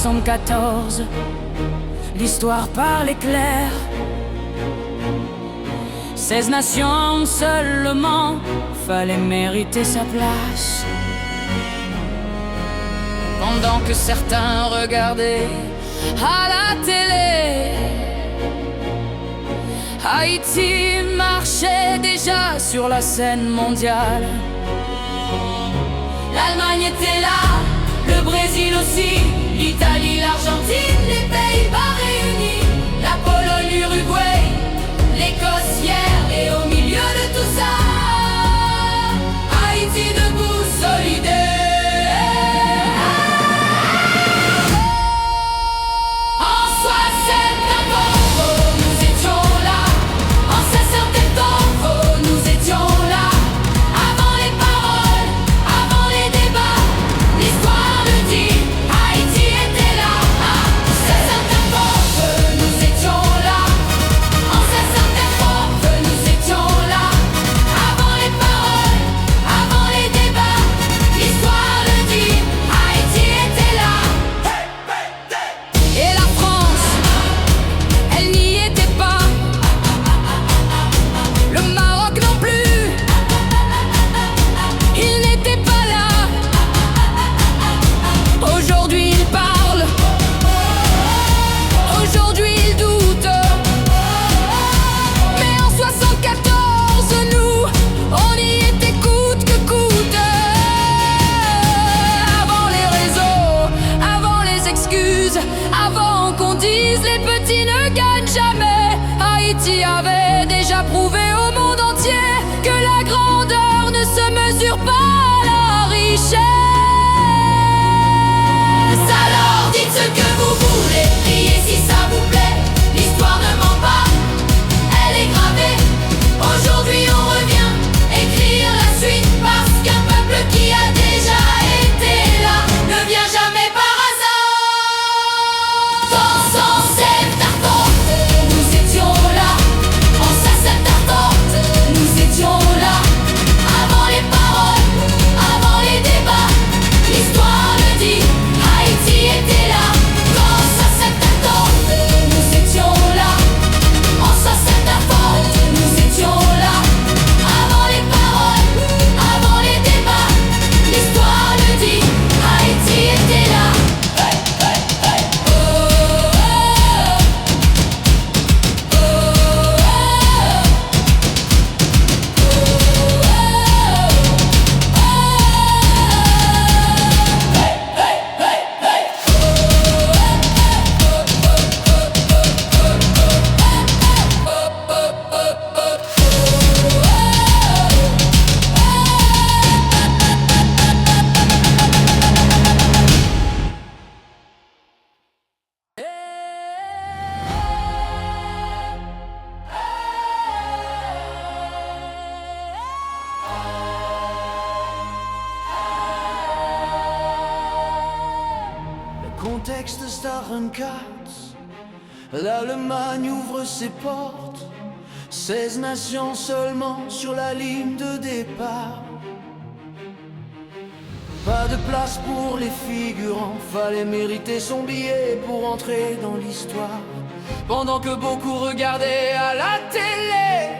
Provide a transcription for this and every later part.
74, l'histoire parle éclair. 16 nations seulement, fallait mériter sa place. Pendant que certains regardaient à la télé, Haïti marchait déjà sur la scène mondiale. L'Allemagne était là, le Brésil aussi, l'Italie, l'Argentine, les Pays-Bas réunis, la Pologne, l'Uruguay, l'Écosse hier, et au milieu de tout ça, Haïti debout, solidaire. Haïti avait déjà prouvé au monde entier que la grandeur ne se mesure pas à la richesse. Alors dites ce que vous voulez, criez si ça vous plaît. L'histoire ne ment pas, elle est gravée. Aujourd'hui on revient écrire la suite, parce qu'un peuple qui a déjà été là ne vient jamais par hasard. Dans 107 arpents, nous étions là. En 107 arpents, nous étions là. Avant les paroles, avant les débats, l'histoire le dit, Haïti était là. Dans 107 arpents, nous étions là. En 107 arpents, nous étions là. Avant les paroles, avant les débats, l'histoire le dit, Haïti était là. Hey, hey, hey. Oh, oh, oh. Oh, Contexte Star 4, l'Allemagne ouvre ses portes. 16 nations seulement sur la ligne de départ. Pas de place pour les figurants, fallait mériter son billet pour entrer dans l'histoire. Pendant que beaucoup regardaient à la télé,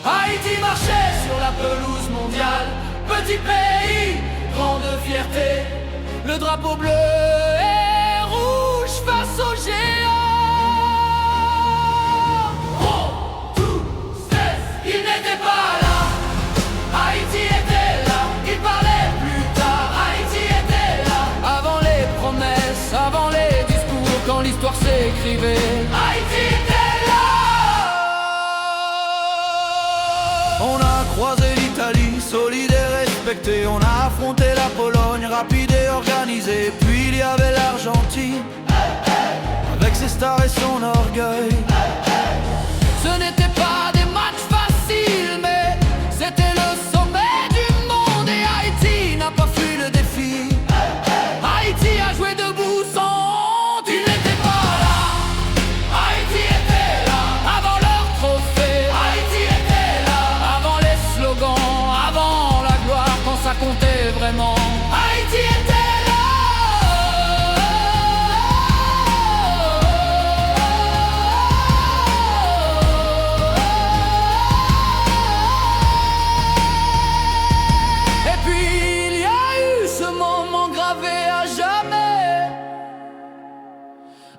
Haïti marchait sur la pelouse mondiale. Petit pays, grande fierté, le drapeau bleu et rouge face aux géants. Oh, tout cesse, il n'était pas là. Haïti était là, il parlait plus tard. Haïti était là. Avant les promesses, avant les discours, quand l'histoire s'écrivait, Haïti était là. On a croisé l'Italie, solide et respecté. On a affronté la Pologne, rapide et organisé. Puis il y avait l'Argentine, avec ses stars et son orgueil. Ce n'était pas des matchs faciles, mais c'était le sommet du monde. Et Haïti n'a pas fui le défi. Haïti a joué debout sans honte. Il n'était pas là. Haïti était là. Avant leur trophée, Haïti était là. Avant les slogans, avant la gloire, quand ça comptait vraiment, Haïti était là.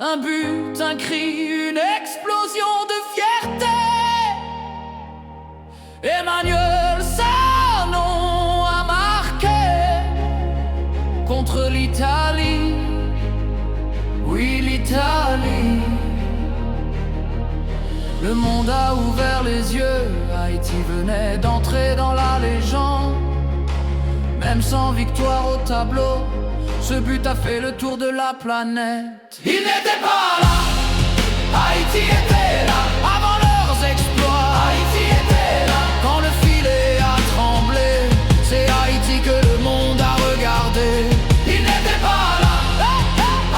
Un but, un cri, une explosion de fierté. Emmanuel Sanon a marqué contre l'Italie. Oui, l'Italie. Le monde a ouvert les yeux. Haïti venait d'entrer dans la légende. Même sans victoire au tableau, ce but a fait le tour de la planète. Il n'était pas là, Haïti était là. Avant leurs exploits, Haïti était là. Quand le filet a tremblé, c'est Haïti que le monde a regardé. Il n'était pas là,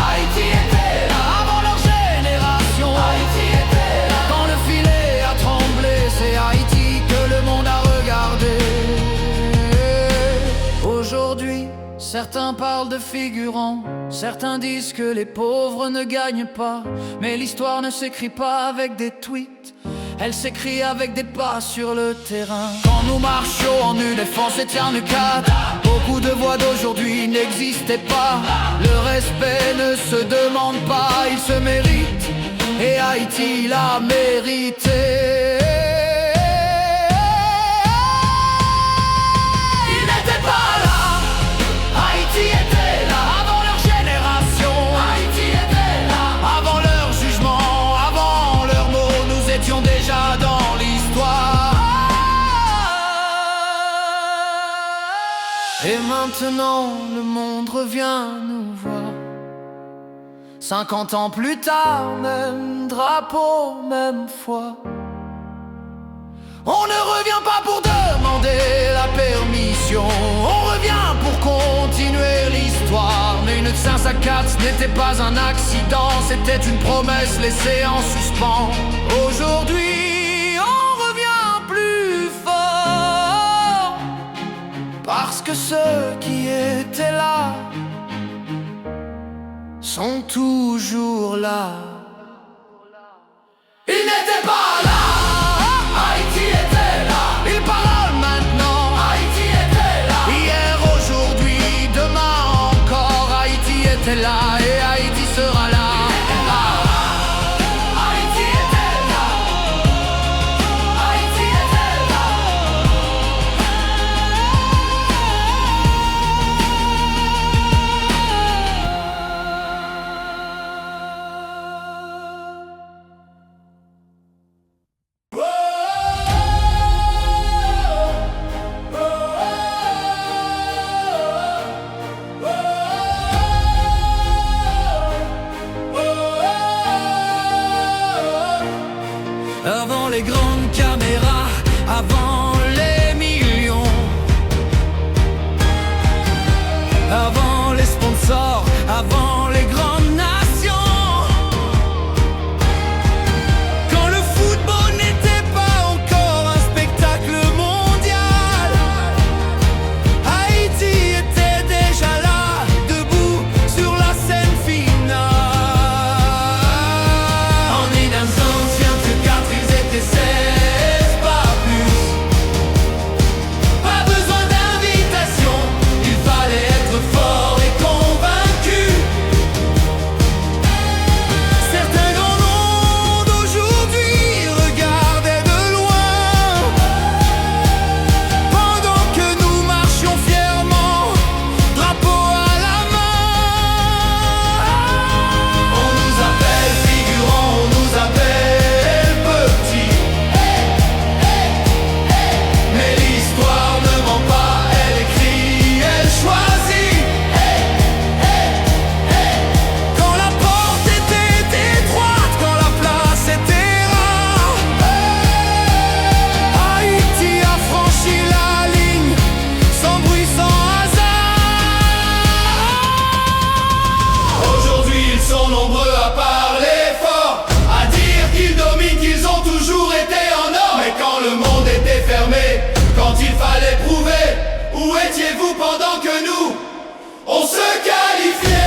Haïti était là. Avant leur génération, Haïti était là. Quand le filet a tremblé, c'est Haïti que le monde a regardé. Aujourd'hui, certains parlent de figurants, certains disent que les pauvres ne gagnent pas. Mais l'histoire ne s'écrit pas avec des tweets, elle s'écrit avec des pas sur le terrain. Quand nous marchions en UNEF, c'était un U4. Beaucoup de voix d'aujourd'hui n'existaient pas. Le respect ne se demande pas, il se mérite. Et Haïti l'a mérité. Déjà dans l'histoire. Et maintenant le monde revient nous voir. 50 ans plus tard, même drapeau, même foi. On ne revient pas pour demander la permission, on revient pour continuer l'histoire. Mais une 504 n'était pas un accident, c'était une promesse laissée en suspens. Aujourd'hui, on revient plus fort, parce que ceux qui étaient là sont toujours là. Ils n'étaient pas là, Haïti était là. Ils parlent maintenant, Haïti était là. Hier, aujourd'hui, demain encore, Haïti était là et Haïti sera là. Haïti était là, Haïti était là. Avant les grandes caméras, avant les millions, avant les sponsors, avant les grandes nations. Quand le football n'était pas encore un spectacle mondial, Haïti était déjà là, debout sur la scène finale. En 1924, ils étaient 16, pas plus. Pas besoin d'invitation, il fallait être fort et convaincu. Certains grands noms d'aujourd'hui regardaient de loin, pendant que nous marchions fièrement, drapeau à la main. On nous appelle figurants, on nous appelle petits. Mais l'histoire ne ment pas, elle écrit, elle choisit. Quand la porte était étroite, quand la place était rare, Haïti a franchi la ligne, sans bruit, sans hasard. Aujourd'hui ils sont nombreux à parler fort, à dire qu'ils dominent, qu'ils ont toujours été en or. Mais quand le monde était fermé, quand il fallait prouver, où étiez-vous pendant que nous, on se qualifiait?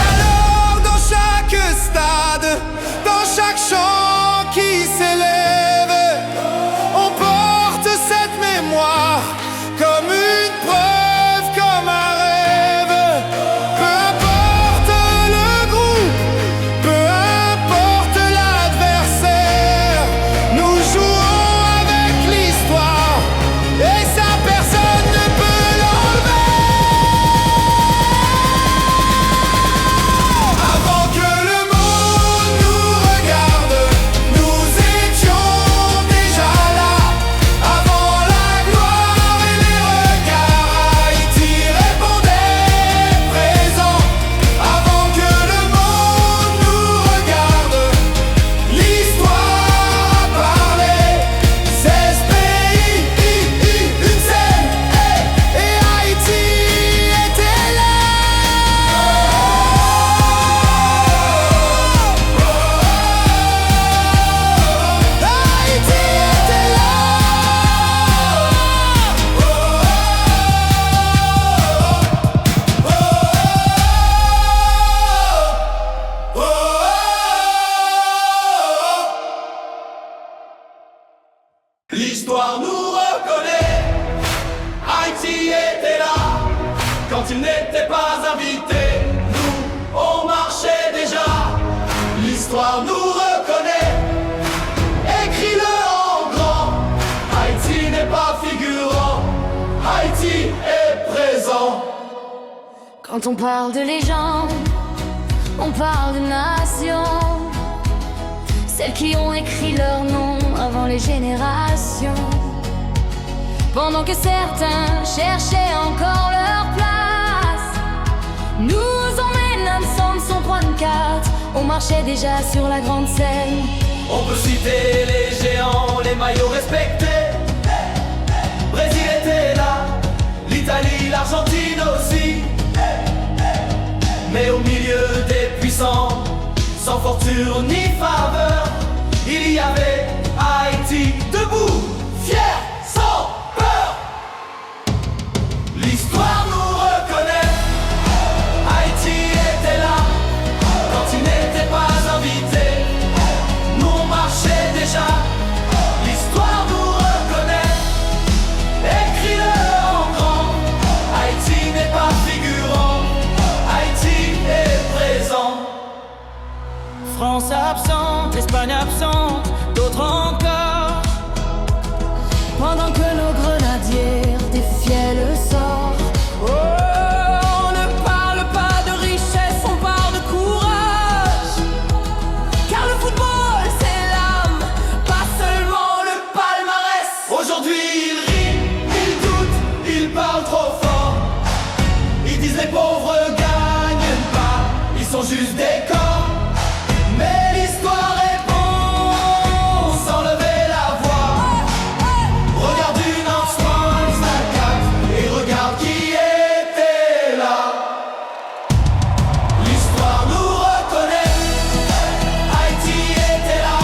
Alors dans chaque stade, dans chaque chant qui s'élève, on porte cette mémoire comme une preuve, comme un rêve. Peu importe n'étais pas invité, nous, on marchait déjà. L'histoire nous reconnaît, écris-le en grand. Haïti n'est pas figurant, Haïti est présent. Quand on parle de légende, on parle de nation, celles qui ont écrit leur nom avant les générations. Pendant que certains cherchaient encore leur place, nous emmène ensemble son point de carte. On marchait déjà sur la grande scène. On peut citer les géants, les maillots respectés. Brésil était là, l'Italie, l'Argentine aussi. Mais au milieu des puissants, sans fortune ni faveur, il y avait Haïti debout, fier, sans peur. L'histoire nous reconnaît, Haïti était là quand il n'était pas invité. Nous on marchait déjà, l'histoire nous reconnaît, écris-le en grand. Haïti n'est pas figurant, Haïti est présent. France absente, Espagne absente, d'autres encore. Pendant que nos grenadiers défiaient le sort. Oh, on ne parle pas de richesse, on parle de courage. Car le football c'est l'âme, pas seulement le palmarès. Aujourd'hui ils rient, ils doutent, ils parlent trop fort. Ils disent les pauvres gagnent pas, ils sont juste des corps. Mais l'histoire est bon, sans lever la voix. Regarde une Antoine Snack et regarde qui était là. L'histoire nous reconnaît, Haïti était là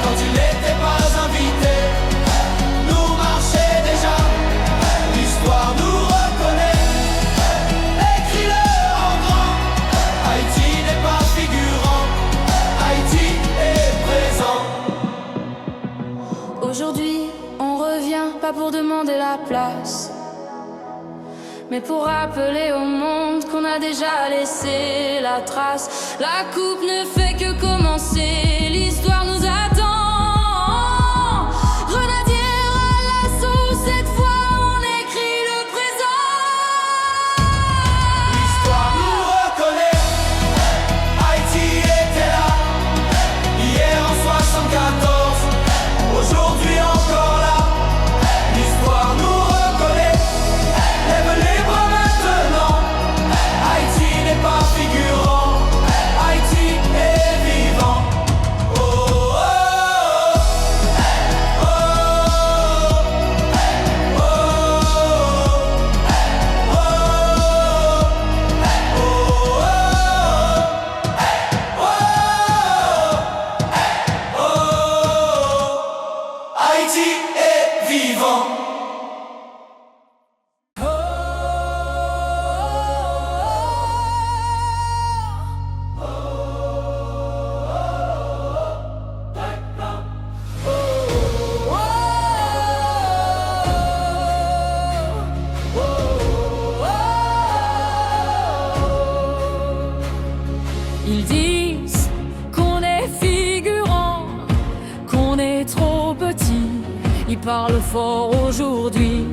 quand il n'était pas invité. Nous marchait déjà, l'histoire nous reconnaît, écris-le en grand. Haïti n'est pas figurant, Haïti est présent. Aujourd'hui, on revient pas pour demander la place, mais pour rappeler au monde qu'on a déjà laissé la trace. La coupe ne fait que commencer, l'histoire nous attend. Grenadiers à l'assaut, cette fois on écrit le présent. L'histoire nous reconnaît, Haïti était là, hier en 74, aujourd'hui encore là. L'histoire nous reconnaît, lève les bras maintenant. Haïti n'est pas figurant, Haïti est vivant. Oh, oh, oh, oh, oh, Haïti est vivant. Ils disent qu'on est figurant, qu'on est trop petit. Ils parlent fort aujourd'hui,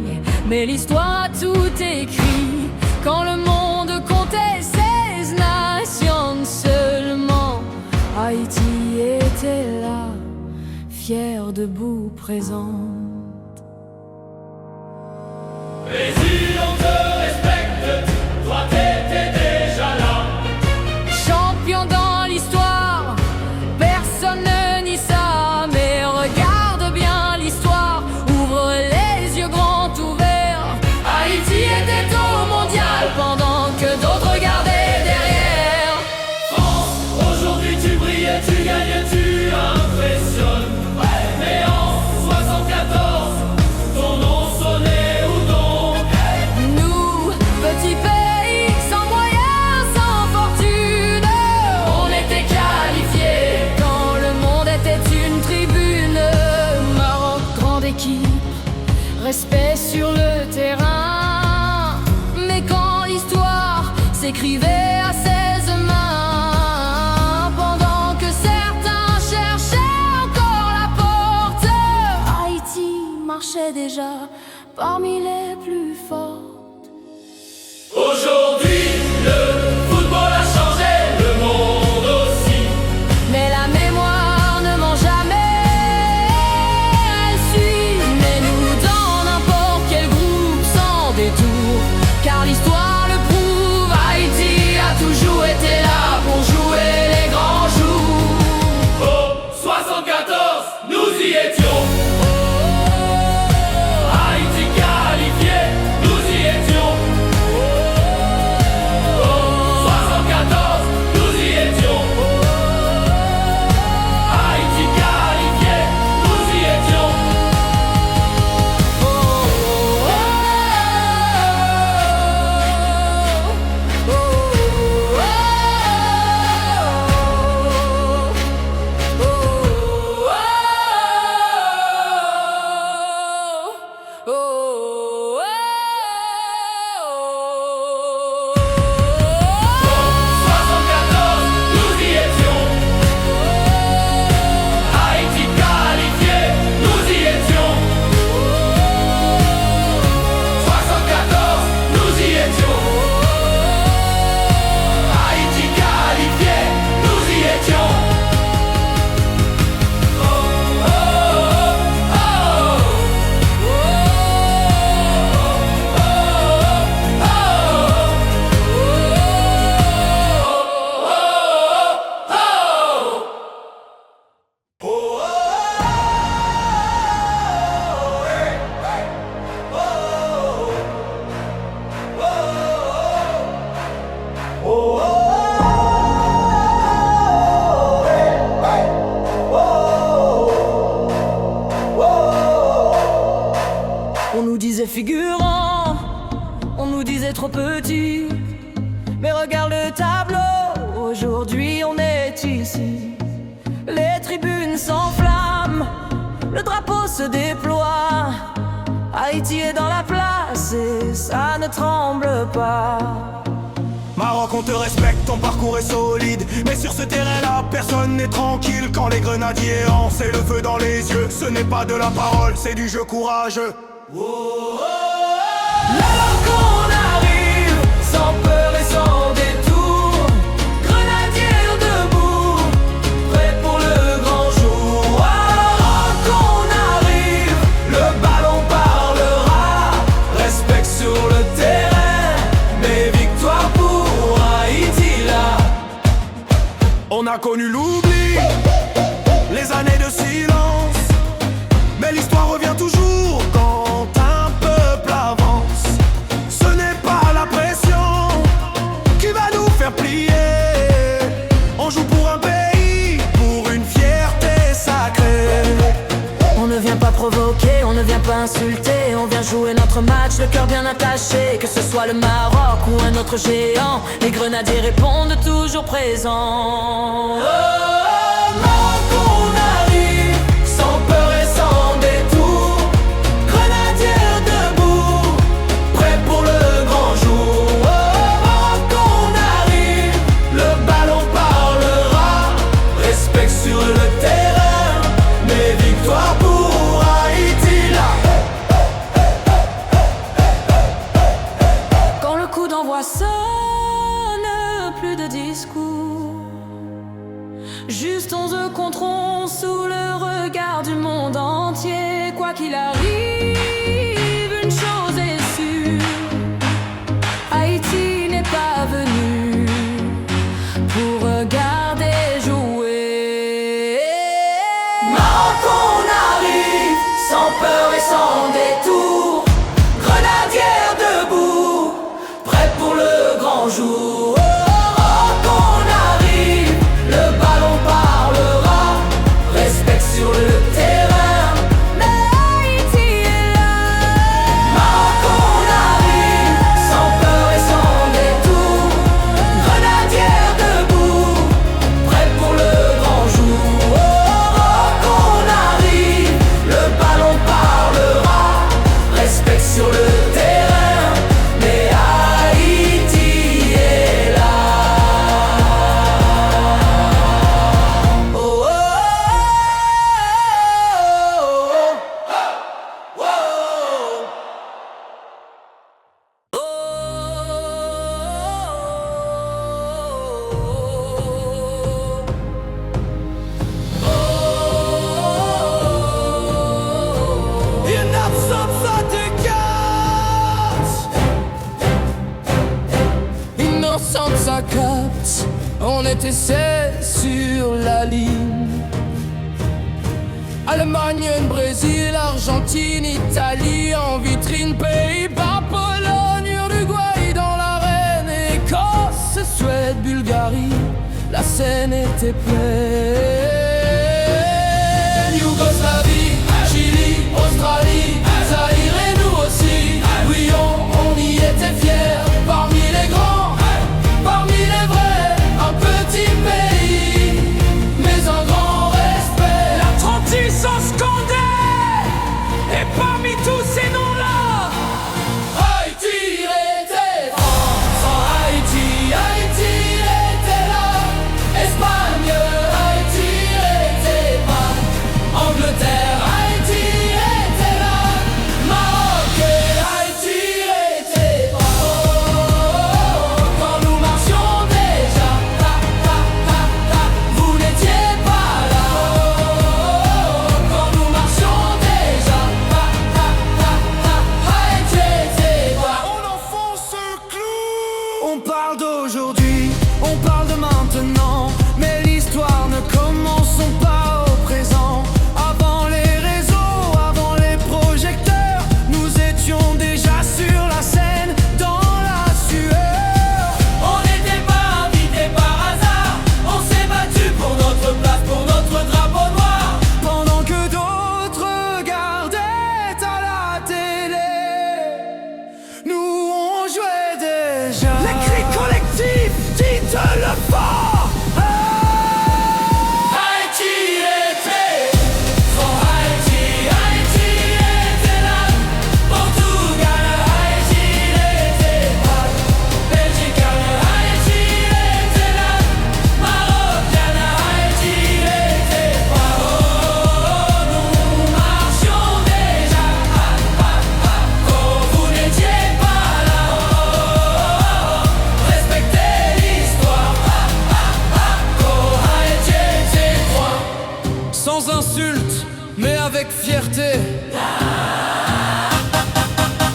mais l'histoire a tout écrit. Quand le monde comptait 16 nations seulement, Haïti était là, fier, debout, présente. Brésil, on te respecte, toi t'étais déjà là. Champion dans l'histoire, personne ne nie ça. Mais regarde bien l'histoire, ouvre les yeux grands ouverts. Haïti était au mondial pendant que d'autres regardaient derrière. France, aujourd'hui tu brilles, tu gagnes, tu impressionnes. Mais en 74 s'écrivait à 16 mains, pendant que certains cherchaient encore la porte. Haïti marchait déjà parmi les plus fortes. Aujourd'hui, le football a changé, le monde aussi. Mais la mémoire ne ment jamais, elle suit. Mais nous dans n'importe quel groupe sans détour, car l'histoire le prouve, Haïti a toujours été là pour jouer les grands jours. Au 74, nous y étions. Haïti qualifié, nous y étions. Au 74, nous y étions. Haïti qualifié, nous y étions. On nous disait figurant, on nous disait trop petit. Mais regarde le tableau, aujourd'hui on est ici. Les tribunes s'enflamment, le drapeau se déploie. Haïti est dans la place et ça ne tremble pas. Maroc, on te respecte, ton parcours est solide. Mais sur ce terrain-là, personne n'est tranquille. Quand les grenadiers lancent le feu dans les yeux, ce n'est pas de la parole, c'est du jeu courageux. Alors qu'on arrive, sans peur et sans détour, grenadiers debout, prêts pour le grand jour. Alors qu'on arrive, le ballon parlera, respect sur le terrain, mais victoire pour Haïti là. On a connu l'oubli, les années de silence, mais l'histoire revient toujours quand un peuple avance. Ce n'est pas la pression qui va nous faire plier. On joue pour un pays, pour une fierté sacrée. On ne vient pas provoquer, on ne vient pas insulter, on vient jouer notre match, le cœur bien attaché. Que ce soit le Maroc ou un autre géant, les grenadiers répondent toujours présents. Maroc, on arrive, sans peur et sans détour, grenadiers debout, prêts pour le grand jour. Maroc, on arrive, le ballon parlera, respect sur le terrain, mais victoire pour Haïti là. Quand le coup d'envoi sonne, plus de discours, juste 11 contre 11 sous le regard du monde entier. Quoi qu'il arrive, une chose est sûre, Haïti n'est pas venu pour regarder jouer. Maroc, on arrive, sans peur et sans détour, grenadiers debout, prêts pour le grand jour. Maroc, on arrive, le ballon parlera, respect sur le terrain, mais Haïti est là. Maroc, on arrive, sans peur et sans détour, grenadiers debout, prêts pour le grand jour. Maroc, on arrive, le ballon parlera, respect sur le terrain, mais Haïti est innocente, ça capte. On était 16 sur la ligne. Allemagne, Brésil, Argentine, Italie en vitrine, Pays-Bas, Pologne, Uruguay dans l'arène, Écosse, Suède, Bulgarie, la scène était pleine. Yougoslavie, Chili, Australie, Zaïre et nous aussi. Oui, on y était fiers, parmi les grands, parmi les vrais, un petit pays, mais un grand respect. La 36 s'en scandait, et parmi tous ces noms-là, Haïti était France, sans Haïti, Haïti était là. Espagne, Haïti était pas. Angleterre, Haïti était là. Maroc et Haïti était pas. Oh, quand nous marchions déjà, vous n'étiez pas là. Oh, quand nous marchions déjà, Haïti était pas. On enfonce le clou. On parle d'aujourd'hui, on parle de maintenant, mais l'histoire ne commençons pas au présent. Avant les réseaux, avant les projecteurs, nous étions déjà sur la scène, dans la sueur. On n'était pas invités par hasard. On s'est battu pour notre place, pour notre drapeau noir. Pendant que d'autres regardaient à la télé, nous on jouait déjà. Les cris collectifs, dites-le fort. Haïti était, sans Haïti, Haïti était là. Portugal, Haïti n'était pas. Belgique, Haïti était là. Maroc, Haïti n'était pas. Oh, nous marchions déjà. Quand vous n'étiez pas là. Respectez l'histoire. Quand Haïti était toi. Sans insulte, mais avec fierté.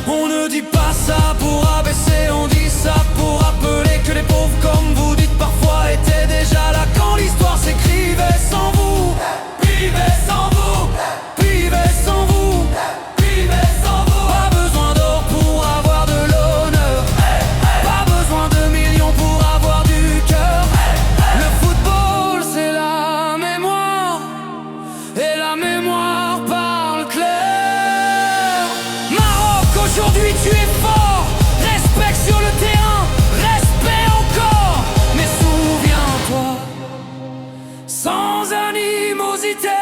On ne dit pas ça pour abaisser, on dit ça pour rappeler que les pauvres, comme vous dites parfois, étaient déjà là quand l'histoire s'écrivait sans vous. Vivez sans vous, Vivez sans vous. vivez sans vous. Pas besoin d'or pour avoir de l'honneur. Pas besoin de millions pour avoir du cœur. Le football, c'est la mémoire, et la mémoire parle clair. Maroc, aujourd'hui tu es fort. Respect sur le terrain, respect encore. Mais souviens-toi, sans animosité,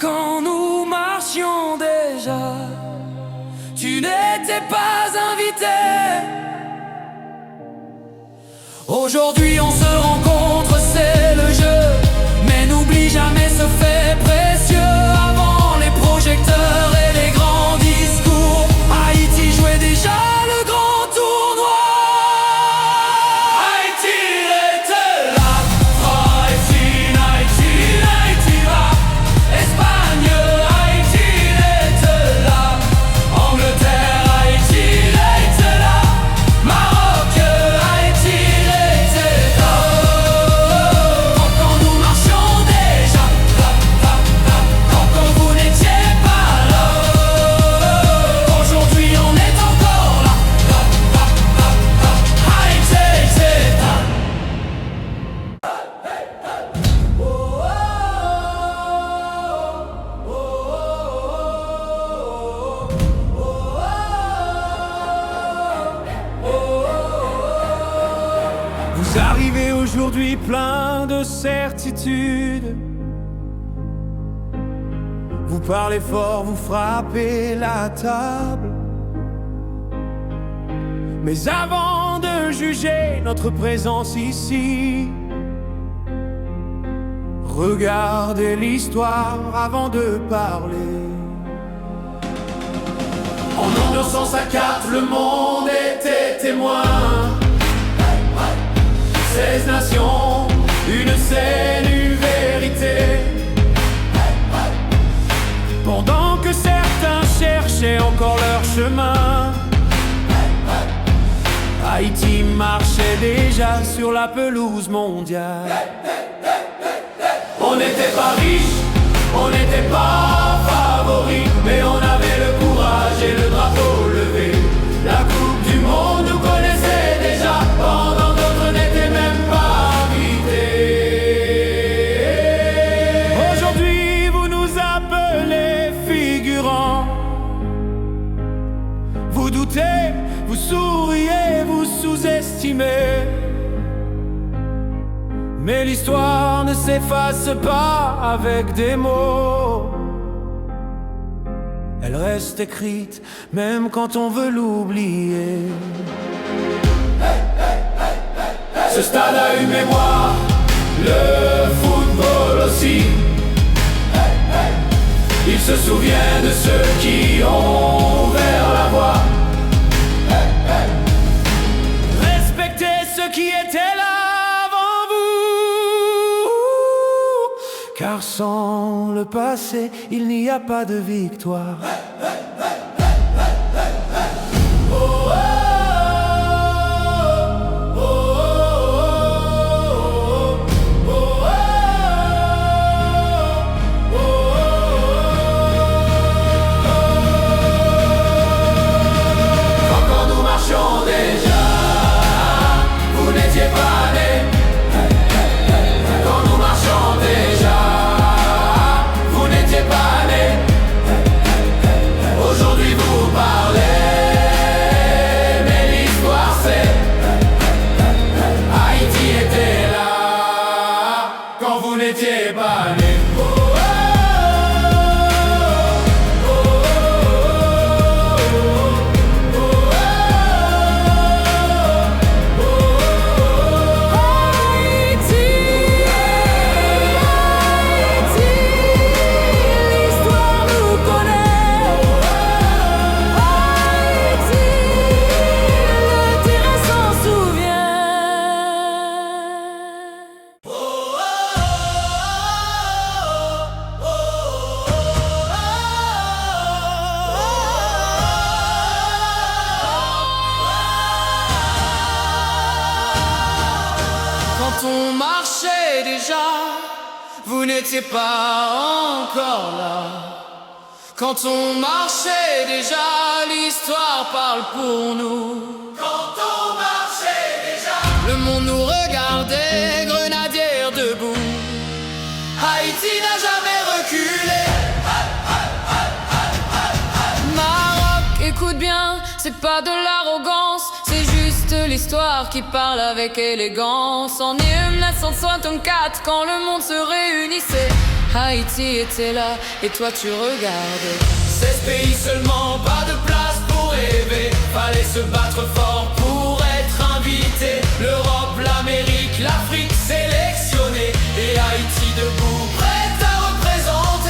quand nous marchions déjà, tu n'étais pas invité. Aujourd'hui on se rencontre, c'est le jeu, mais n'oublie jamais ce fait précieux. Avant les projecteurs et les grands discours, Haïti jouait déjà le grand tournoi. Haïti était là. Haïti, Haïti, Haïti va. Espagne, Haïti était là. Angleterre, Haïti était là. Maroc, Haïti était là. Quand nous marchions déjà, quand vous n'étiez pas là. Aujourd'hui on est encore là. Haïti était là. Vous arrivez aujourd'hui plein de certitudes. Vous parlez fort, vous frappez la table. Mais avant de juger notre présence ici, regardez l'histoire avant de parler. En 1904, le monde était témoin. 16 nations, une scène, une vérité. Pendant que certains cherchaient encore leur chemin, Haïti marchait déjà sur la pelouse mondiale. On n'était pas riches, on n'était pas favoris, mais on avait le courage et le drapeau levé. La Coupe du Monde nous connaissait déjà, pendant d'autres n'étaient même pas invités. Aujourd'hui vous nous appelez figurants. Vous doutez, vous souriez, vous sous-estimez. Mais l'histoire ne s'efface pas avec des mots. Elle reste écrite même quand on veut l'oublier. Ce stade a une mémoire, le football aussi. Il se souvient de ceux qui ont ouvert la voie. Respectez ceux qui étaient là avant vous, car sans le passé, il n'y a pas de victoire. Quand on marchait déjà, vous n'étiez pas encore là. Quand on marchait déjà, l'histoire parle pour nous. Quand on marchait déjà, le monde nous regardait, grenadiers debout. Haïti n'a jamais reculé. Maroc, écoute bien, c'est pas de l'arrogance, c'est juste l'histoire qui parle avec élégance. En 1964, quand le monde se réunissait, Haïti était là et toi tu regardais. 16 pays seulement, pas de place pour rêver. Fallait se battre fort pour être invité. L'Europe, l'Amérique, l'Afrique sélectionnée, et Haïti debout, prête à représenter.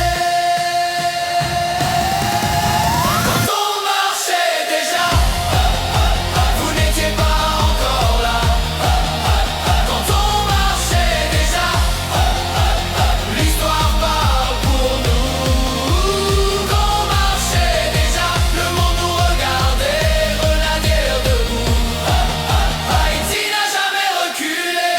Quand on marchait déjà, vous n'étiez pas encore là. Quand on marchait déjà, l'histoire parle pour nous. Quand on marchait déjà, le monde nous regardait, grenadiers debout. Haïti n'a jamais reculé.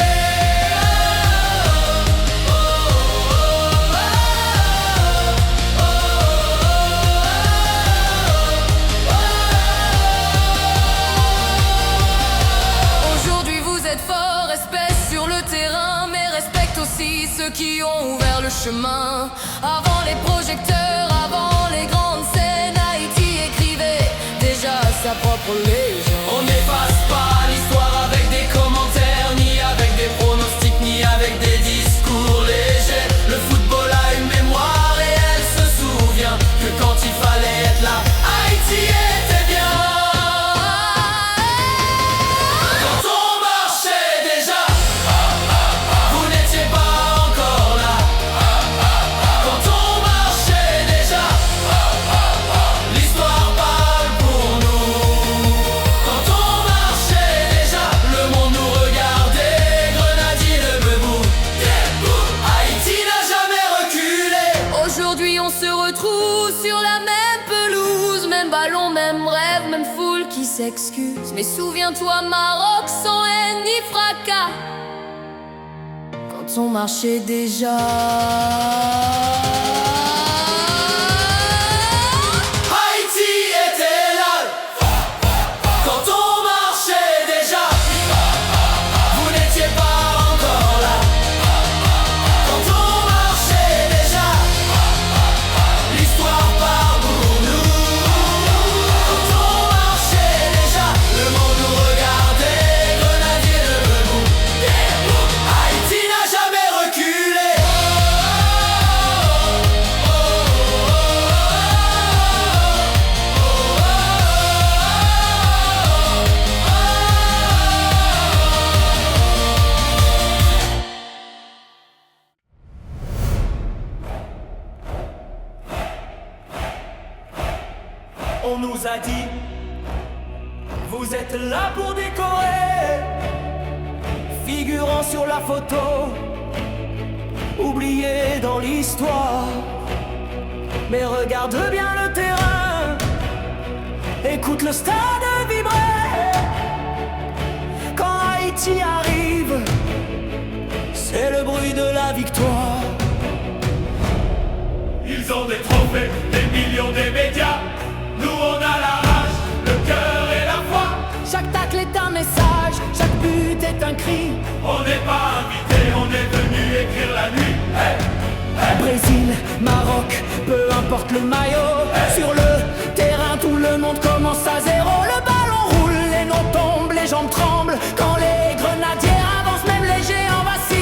Aujourd'hui vous êtes forts, respect sur le terrain, mais respecte aussi ceux qui ont ouvert le chemin. Avant les projecteurs, avant les grandes scènes, Haïti écrivait déjà sa propre légende. On n'efface pas l'histoire avec des commentaires, ni avec des pronostics, ni avec des discours légers. Le football a une mémoire et elle se souvient que quand il fallait être là, Haïti était bien. Quand on marchait déjà, vous n'étiez pas encore là. Quand on marchait déjà, l'histoire parle pour nous. Quand on s'excuse. Mais souviens-toi, Maroc sans haine ni fracas, quand on marchait déjà. On nous a dit, vous êtes là pour décorer, figurant sur la photo, oublié dans l'histoire. Mais regarde bien le terrain, écoute le stade vibrer. Quand Haïti arrive, c'est le bruit de la victoire. Ils ont des trophées, des millions des médias. Nous on a la rage, le cœur et la foi. Chaque tacle est un message, chaque but est un cri. On n'est pas invité, on est venu écrire la nuit. Hey, hey. Brésil, Maroc, peu importe le maillot. Hey. Sur le terrain, tout le monde commence à zéro. Le ballon roule, les noms tombent, les jambes tremblent. Quand les grenadiers avancent, même les géants vacillent.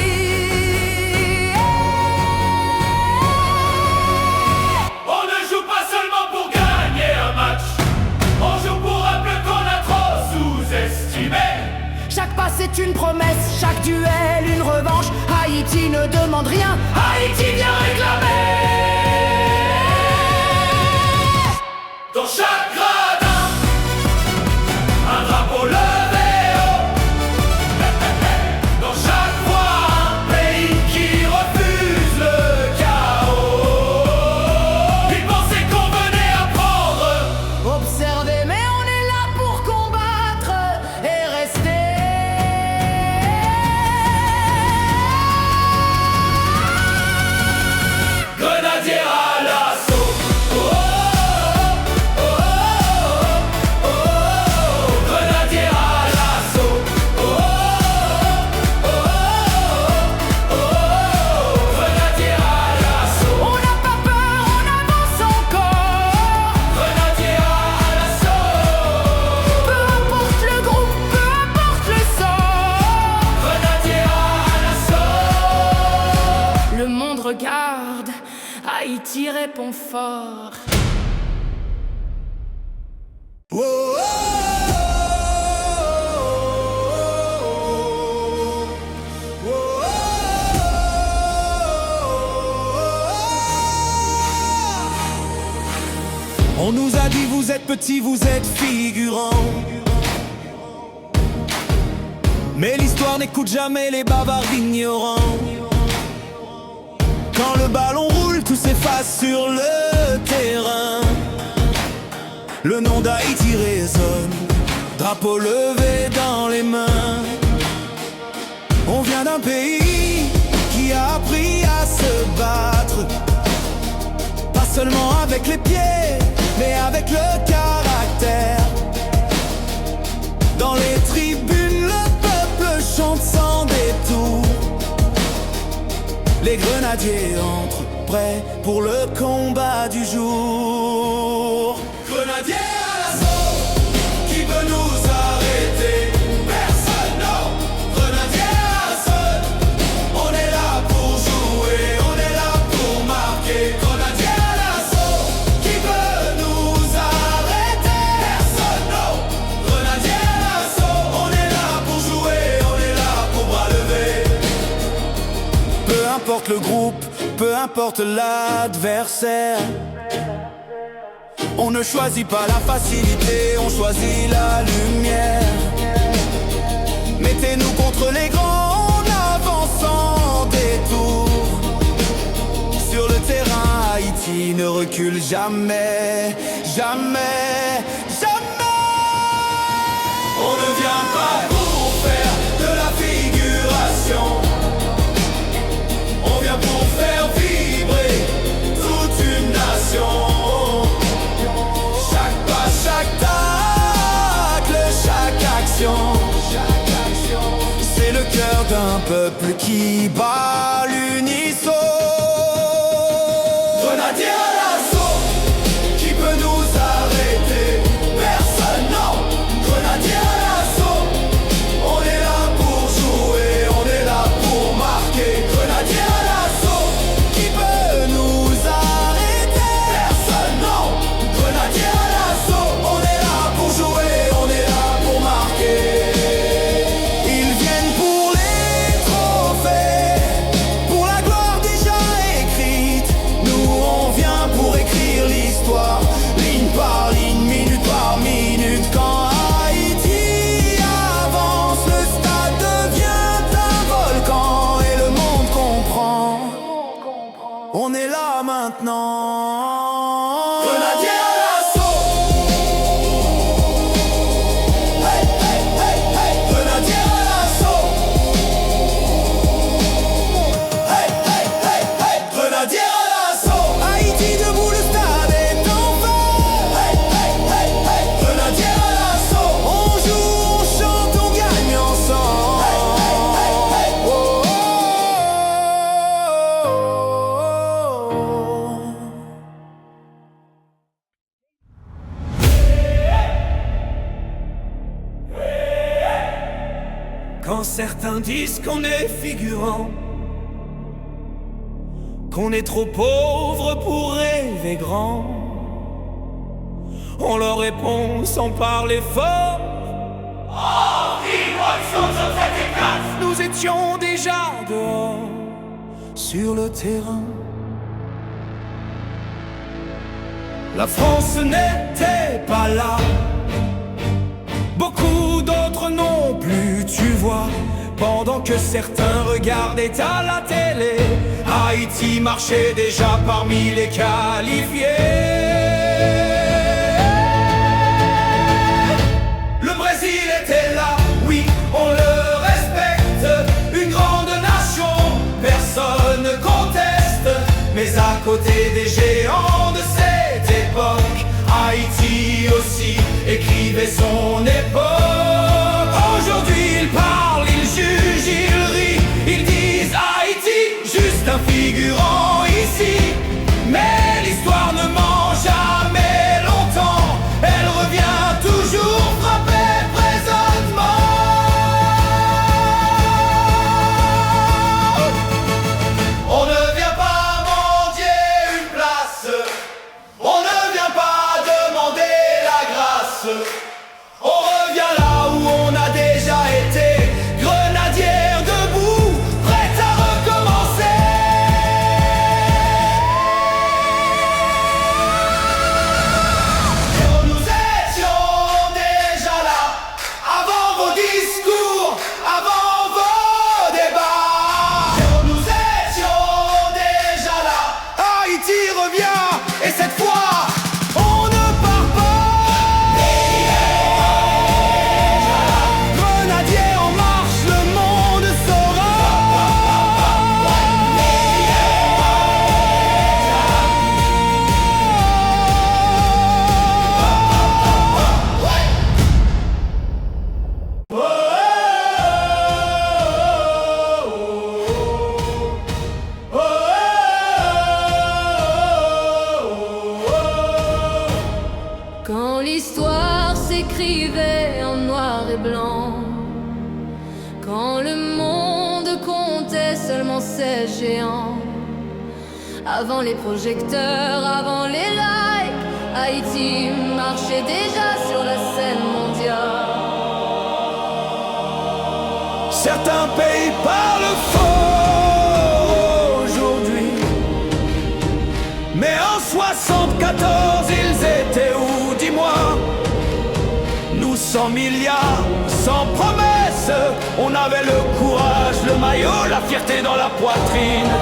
On ne joue pas seulement pour gagner un match, on joue pour rappeler qu'on a trop sous-estimé. Chaque passe est une promesse, chaque duel une revanche. Haïti ne demande rien, Haïti vient réclamer. Dans chaque gradin, un drapeau levé haut. Dans chaque voix, un pays qui refuse le chaos. Ils pensaient qu'on venait apprendre. Observez, mais on est là pour combattre et rester. Grenadier à l'assaut. Oh, oh, oh, oh, oh, oh. Grenadier à l'assaut. Oh, oh, oh, oh, oh. Grenadier à l'assaut. On n'a pas peur, on avance encore. Grenadier à l'assaut. Peu importe le groupe, peu importe le sort. Grenadier à l'assaut. Le monde regarde, Haïti répond fort. On nous a dit vous êtes petits, vous êtes figurants. Mais l'histoire n'écoute jamais les bavards ignorants. Quand le ballon roule, tout s'efface sur le terrain. Le nom d'Haïti résonne, drapeau levé dans les mains. On vient d'un pays qui a appris à se battre, pas seulement avec les pieds, mais avec le caractère. Dans les tribunes, le peuple chante sans détour. Les grenadiers entrent prêts pour le combat du jour. Grenadiers à l'assaut, qui veut nous arrêter? Personne, non. Grenadiers à l'assaut, on est là pour jouer, on est là pour marquer. Grenadiers à l'assaut, qui veut nous arrêter? Personne, non. Grenadiers à l'assaut, on est là pour jouer, on est là pour bras lever. Peu importe le groupe, peu importe l'adversaire, on ne choisit pas la facilité, on choisit la lumière. Mettez-nous contre les grands, on avance sans détour. Sur le terrain, Haïti ne recule jamais, jamais, jamais. un peuple qui bat l'unisson. Grenadiers à l'assaut, qui peut nous arrêter? Personne, non. Grenadiers à l'assaut, on est là pour jouer, on est là pour marquer. Grenadiers à l'assaut, qui peut nous arrêter? Personne, non. Grenadiers à l'assaut, on est là pour jouer, on est là pour marquer. Ils viennent pour les trophées, pour la gloire déjà écrite. Nous on vient pour écrire l'histoire, ligne par ligne, minute par minute. Quand Haïti avance, le stade devient un volcan et le monde comprend. On est là maintenant. Grenadiers à l'assaut. Hey, hey, hey, hey. Grenadiers à l'assaut. Hey, hey, hey, hey. Grenadiers à l'assaut. Haïti debout, le stade est en feu. Hey, hey, hey, hey. Grenadiers à l'assaut. On joue, on chante, on gagne ensemble. Hey, hey, hey, hey. Oh, oh, oh, oh. Quand certains disent qu'on est figurant, qu'on est trop pauvre pour rêver grand, on leur répond sans parler fort: nous étions déjà dehors sur le terrain. La France n'était pas là, beaucoup d'autres non plus, tu vois. Pendant que certains regardaient à la télé, Haïti marchait déjà parmi les qualifiés. Le Brésil était là, oui, on le respecte. Une grande nation, personne ne conteste. Mais à côté des géants de cette époque, Haïti aussi écrivait son époque. Aujourd'hui ils parlent, ils jugent, ils rient, ils disent Haïti, juste un figurant ici. Mais l'histoire ne ment jamais longtemps, elle revient toujours frapper présentement. On ne vient pas mendier une place, on ne vient pas demander la grâce. On revient là où on a déjà été, grenadière debout, prête à recommencer. Nous étions déjà là, avant vos discours, avant vos débats. Nous étions déjà là, Haïti revient, et cette fois, on ne part pas. Grenadiers en marche, le monde saura. Quand l'histoire s'écrivait en noir et blanc, quand le monde comptait seulement ses géants, avant les projecteurs, avant les likes, Haïti marchait déjà sur la scène mondiale. Certains pays parlent fort aujourd'hui, mais en 74 ils étaient où, dis-moi? Nous 100 milliards, sans promesse, on avait le courage, le maillot, la fierté dans la poitrine.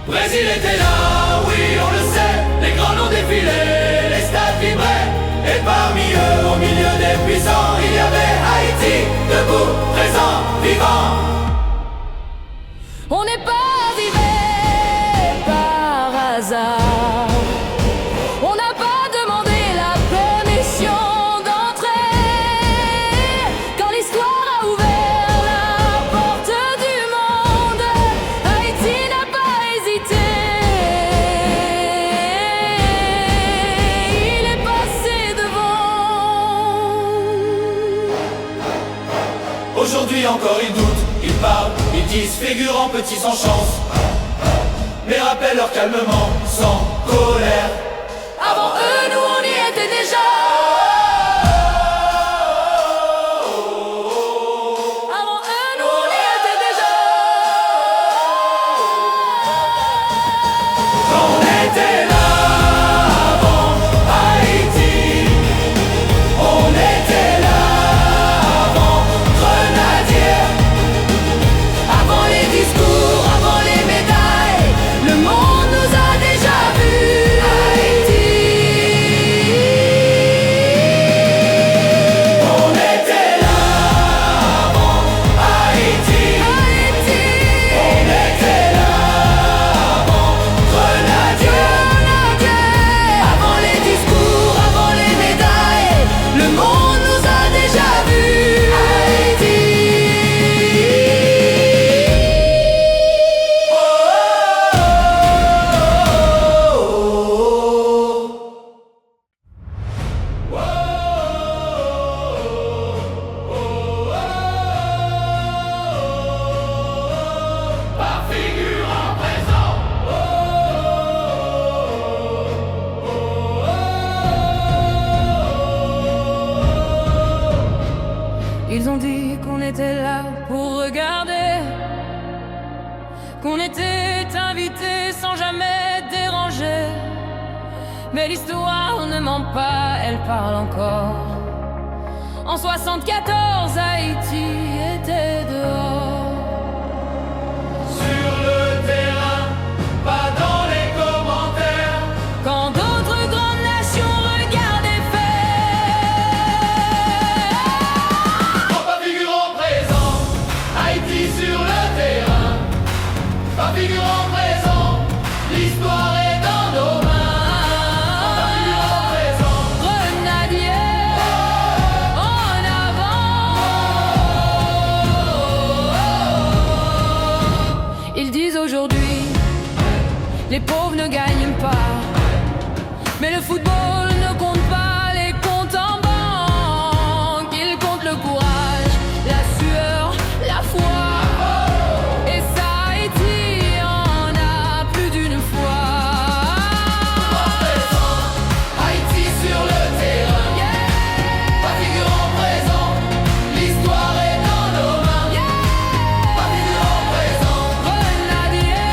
Brésil était là, oui on le sait, les grands noms défilaient, les stades vibraient, et parmi eux, au milieu des puissants, il y avait Haïti, debout, présent, vivant. On n'est pas arrivé par hasard, on n'a pas demandé la permission d'entrer. Quand les Aujourd'hui encore ils doutent, ils parlent, ils disent figurant petit sans chance. Mais rappelle-leur calmement, sans colère. Avant eux, nous on y était déjà. Avant eux, nous on y était déjà. On était là avant Haïti. On était là avant Grenadier. Avant les discours, avant les médailles, le monde nous a déjà vus. Haïti. On était là avant Haïti. Haïti. On était là avant Grenadier. Avant les discours, avant les médailles, le monde nous a déjà vus. Haïti. Par figurant présent. Ils ont dit qu'on était là pour regarder, qu'on était invités sans jamais déranger. Mais l'histoire ne ment pas, elle parle encore. En 74, Haïti était dehors. Sur le terrain, pas dans les commentaires. Quand d'autres grandes nations regardaient faire. Pas figurant présent, Haïti sur le terrain. Pas figurant présent, l'histoire est dans nos mains. Pas figurant présent, Grenadier, en avant. Ils disent aujourd'hui, les pauvres ne gagnent pas. Mais le football ne compte pas les comptes en banque. Il compte le courage, la sueur, la foi. Et ça, Haïti en a plus d'une fois. Haïti sur le terrain. Pas figurant présent, l'histoire est dans nos mains. Pas figurant présent, Grenadier,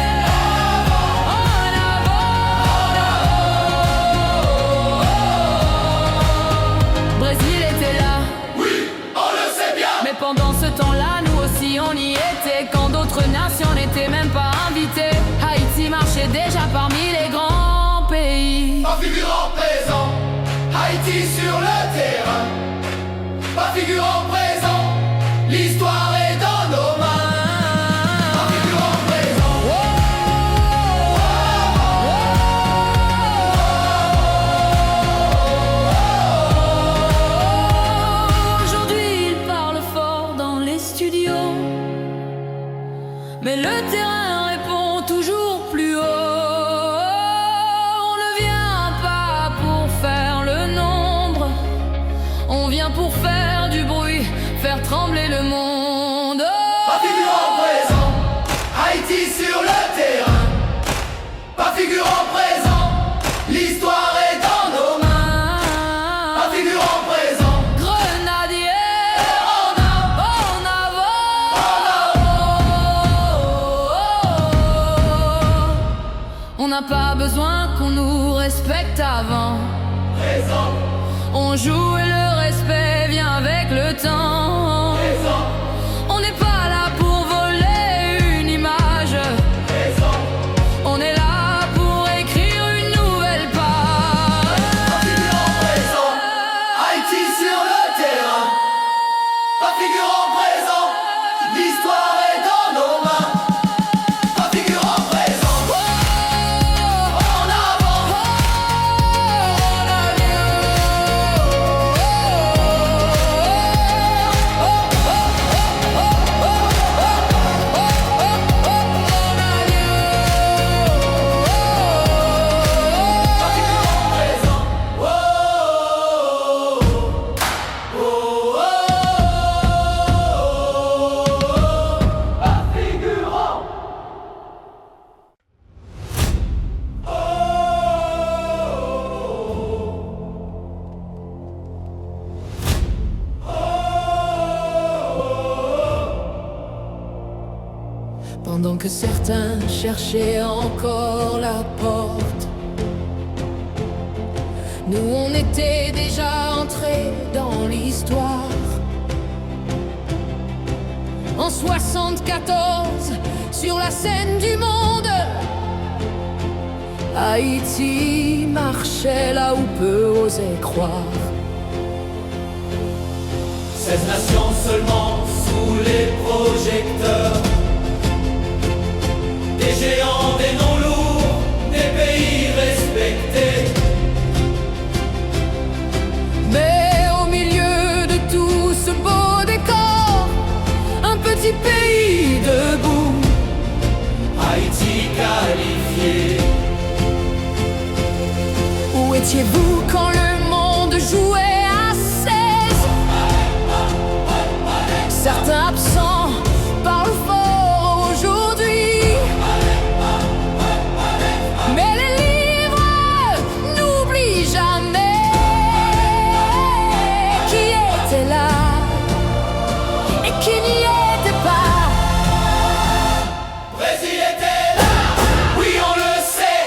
en avant. Brésil était là, oui, on le sait bien. mais pendant ce temps-là, nous aussi on y était. Quand d'autres nations n'étaient même pas invitées, Haïti marchait déjà parmi les grands pays. Pas figurant présent, Haïti sur le terrain. Pas figurant présent, l'histoire est dans nos mains. Pas figurant présent, Aujourd'hui, ils parlent fort dans les studios, mais le terrain répond toujours plus haut. On ne vient pas pour faire le nombre, on vient pour faire du bruit, faire trembler le monde. pas figurant présent, Haïti sur le terrain. Pas figurant présent, l'histoire est dans nos mains. Pas figurant présent, Grenadier, en avant. en avant. On n'a pas besoin qu'on nous respecte avant. Présent, On joue et le respect vient avec le temps. présent, On n'est pas là pour voler une image. présent. On est là pour écrire une nouvelle page. Pas figurant présent, Haïti sur le terrain. Pas figurant présent, l'histoire est dans nos mains. Pas figurant présent, en avant. pendant que certains cherchaient encore la porte. Nous on était déjà entrés dans l'histoire. En 74, sur la scène du monde, Haïti marchait là où peu osait croire. 16 nations seulement sous les projecteurs, des géants, des noms lourds, des pays respectés. Mais au milieu de tout ce beau décor, un petit pays debout, Haïti qualifié. où étiez-vous quand le monde jouait à 16? Certains absents parlent fort aujourd'hui, mais les livres n'oublient jamais qui était là et qui n'y était pas. Brésil était là, oui on le sait,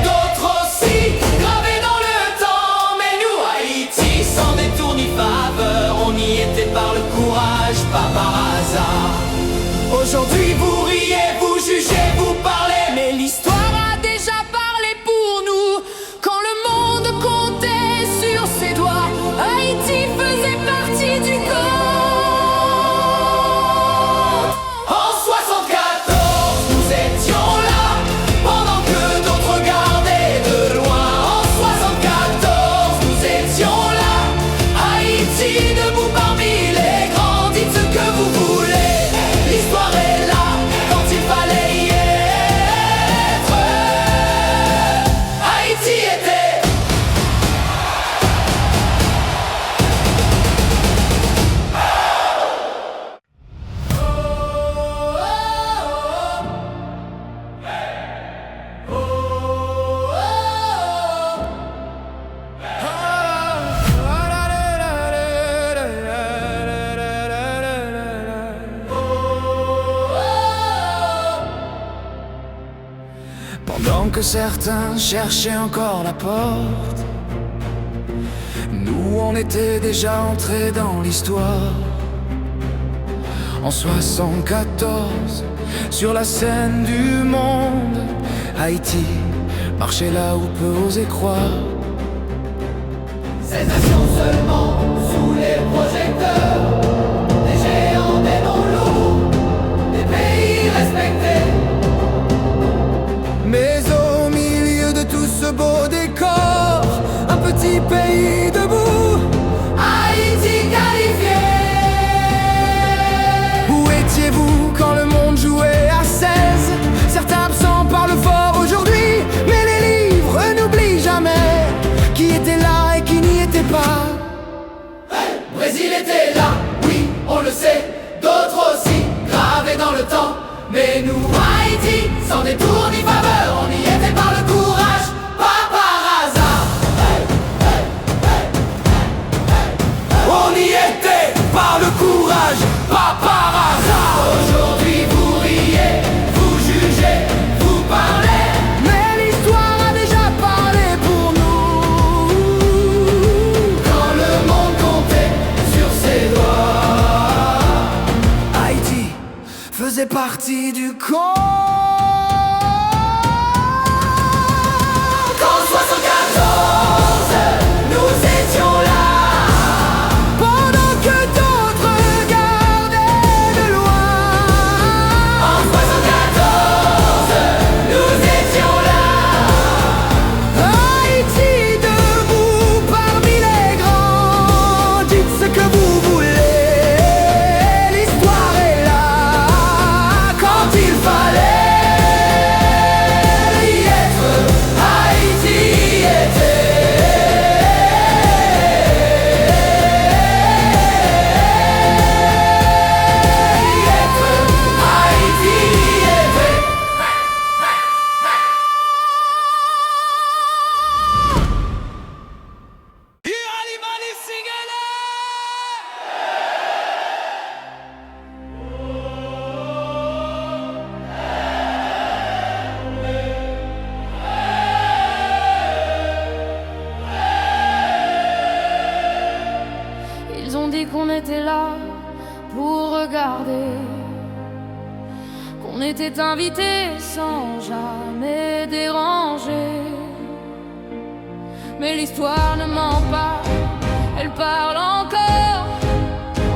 d'autres aussi, gravés dans le temps. Mais nous, Haïti, sans détour ni faveur, on y était par le courage, pas par hasard. Aujourd'hui vous riez, vous jugez, vous parlez, Mais l'histoire a déjà parlé pour nous. Quand le monde comptait sur ses doigts, Haïti faisait partie du compte. en 74, nous étions là, pendant que d'autres regardaient de loin. En 74, nous étions là, Haïti debout parmi les grands. Dites ce que vous voulez, l'histoire est là, quand il fallait y être. Haïti était. Pendant que certains cherchaient encore la porte, nous on était déjà entrés dans l'histoire. En 74, sur la scène du monde, Haïti marchait là où peu oser croire. 16 nations seulement sous les projecteurs, des géants, des noms lourds, des pays respectés. Mais au milieu de tout ce beau décor, un petit pays debout, Haïti qualifié. où étiez-vous quand le monde jouait à 16? Certains absents parlent fort aujourd'hui, mais les livres n'oublient jamais qui était là et qui n'y était pas. Brésil était là, oui, on le sait, d'autres aussi, gravés dans le temps. Mais nous, Haïti, sans détour ni faveur, on y était par le courage, pas par hasard. On y était par le courage, pas par hasard. Aujourd'hui vous riez, vous jugez, vous parlez. Mais l'histoire a déjà parlé pour nous. Quand le monde comptait sur ses doigts, Haïti faisait partie du compte. qu'en 74, nous étions là. Pendant que d'autres regardaient de loin. En 74, nous étions là. Haïti debout parmi les grands. Dites ce que vous voulez, l'histoire est là quand il fallait qu'on était là pour regarder, qu'on était invités sans jamais déranger. Mais l'histoire ne ment pas, elle parle encore.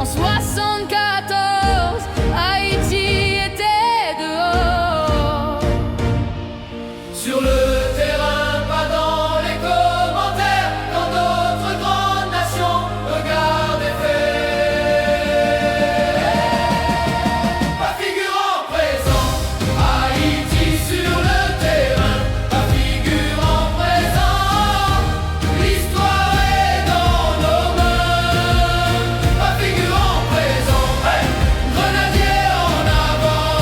En 74, Haïti était dehors. Sur le terrain, pas dans les commentaires. Dans d'autres grandes nations, regard et faits. Pas figurant présent, Haïti sur le terrain. Pas figurant présent, l'histoire est dans nos mains. Pas figurant présent, hey, grenadier en avant.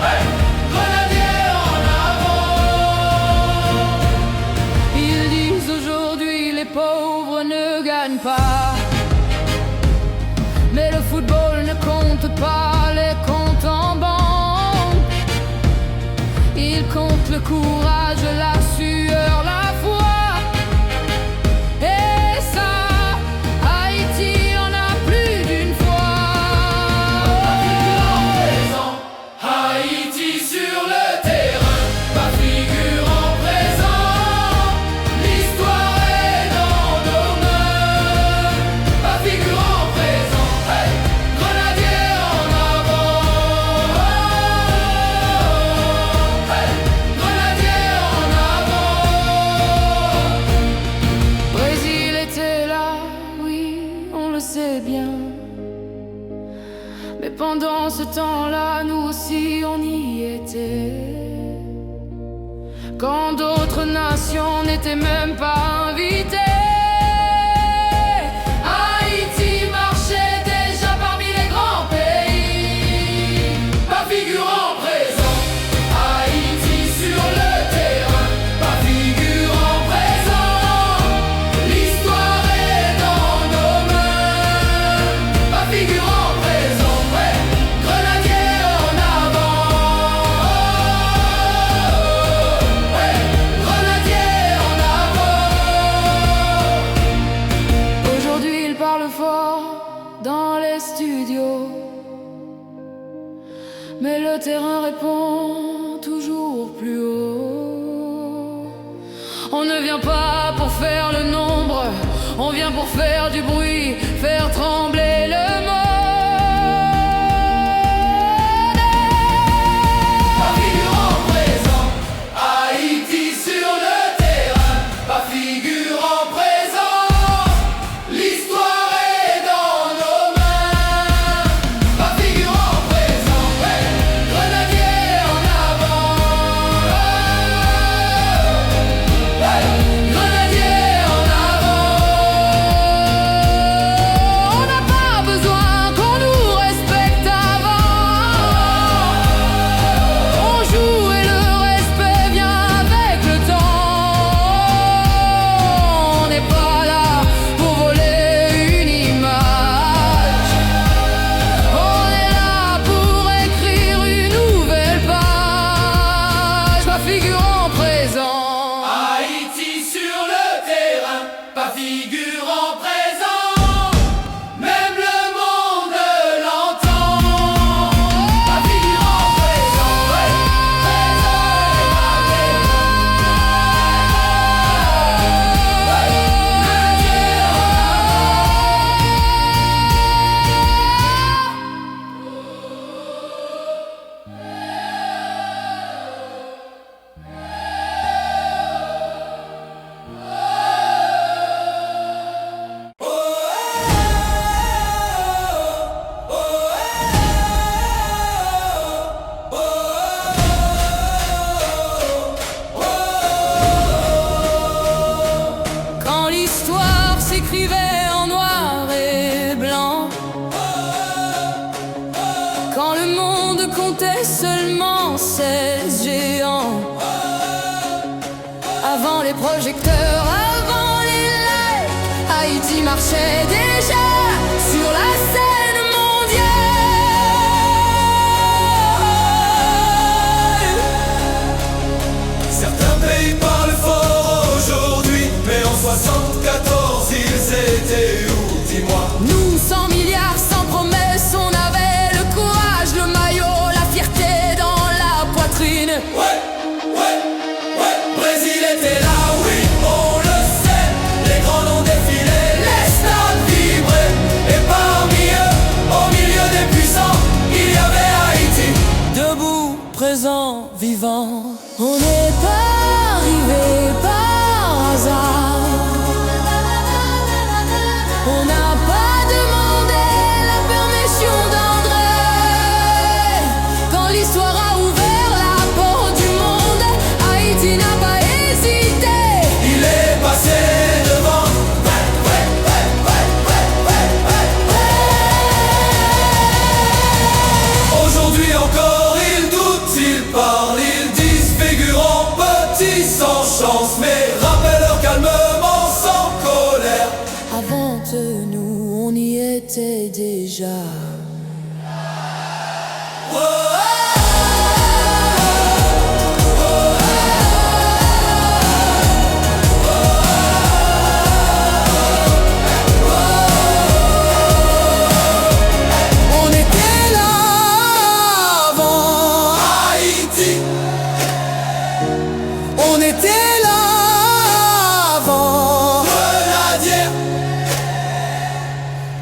Hey, grenadier en avant. Ils disent aujourd'hui les pauvres ne gagnent pas, mais le football ne compte pas les comptes en banque. Il compte le courage, la sueur, la foi. Et ça, Haïti en a plus d'une fois. Présent, Haïti sur le terrain, pas figurant présent, l'histoire est dans nos mains. Pas figurant présent, hey, grenadier en avant. Hey, grenadier en avant. Brésil était là, oui, on le sait bien. Mais pendant ce temps-là, nous aussi on y était. Quand d'autres nations n'étaient même pas invitées. Haïti marchait déjà parmi les grands pays. Pas figurant présent, Haïti sur le terrain. Pas figurant présent, l'histoire est dans nos mains. Pas figurant présent, ouais, grenadier en avant. Ouais, grenadier en avant. Aujourd'hui il parle fort dans les studios, mais le terrain répond toujours plus haut. On ne vient pas pour faire le nombre, on vient pour faire du bruit, faire trembler le monde. Pas figurant présent, Haïti sur le terrain. Pas figurant présent, l'histoire est dans nos mains. Pas figurant présent, ouais, grenadier en avant. Ouais, grenadier en avant. On n'a pas besoin qu'on nous respecte avant. On joue et le respect vient avec le temps. On n'est pas là pour voler une image. On est là pour écrire une nouvelle page. Pas figurant présent. Haïti sur le terrain, pas figurant présent, même le monde l'entend. Pas figurant présent, ouais, présent et marqué. Ouais, grenadier en Quand l'histoire s'écrivait en noir et blanc, quand le monde comptait seulement 16 géants, avant les projecteurs, avant les lights, Haïti marchait déjà sur la scène mondiale. Certains pays parlent fort aujourd'hui, mais en 74 ils vivant. On n'est pas arrivé par hasard. On n'a pas demandé la permission d'André. Quand l'histoire a ouvert la porte du monde, Haïti n'a pas hésité. Il est passé devant. Aujourd'hui encore ils doutent, ils parlent, ils disent figurant petit sans chance, mais rappelle-leur calmement sans colère. Avant de nous, on y était déjà. On était là avant Haïti. On était là avant Grenadier.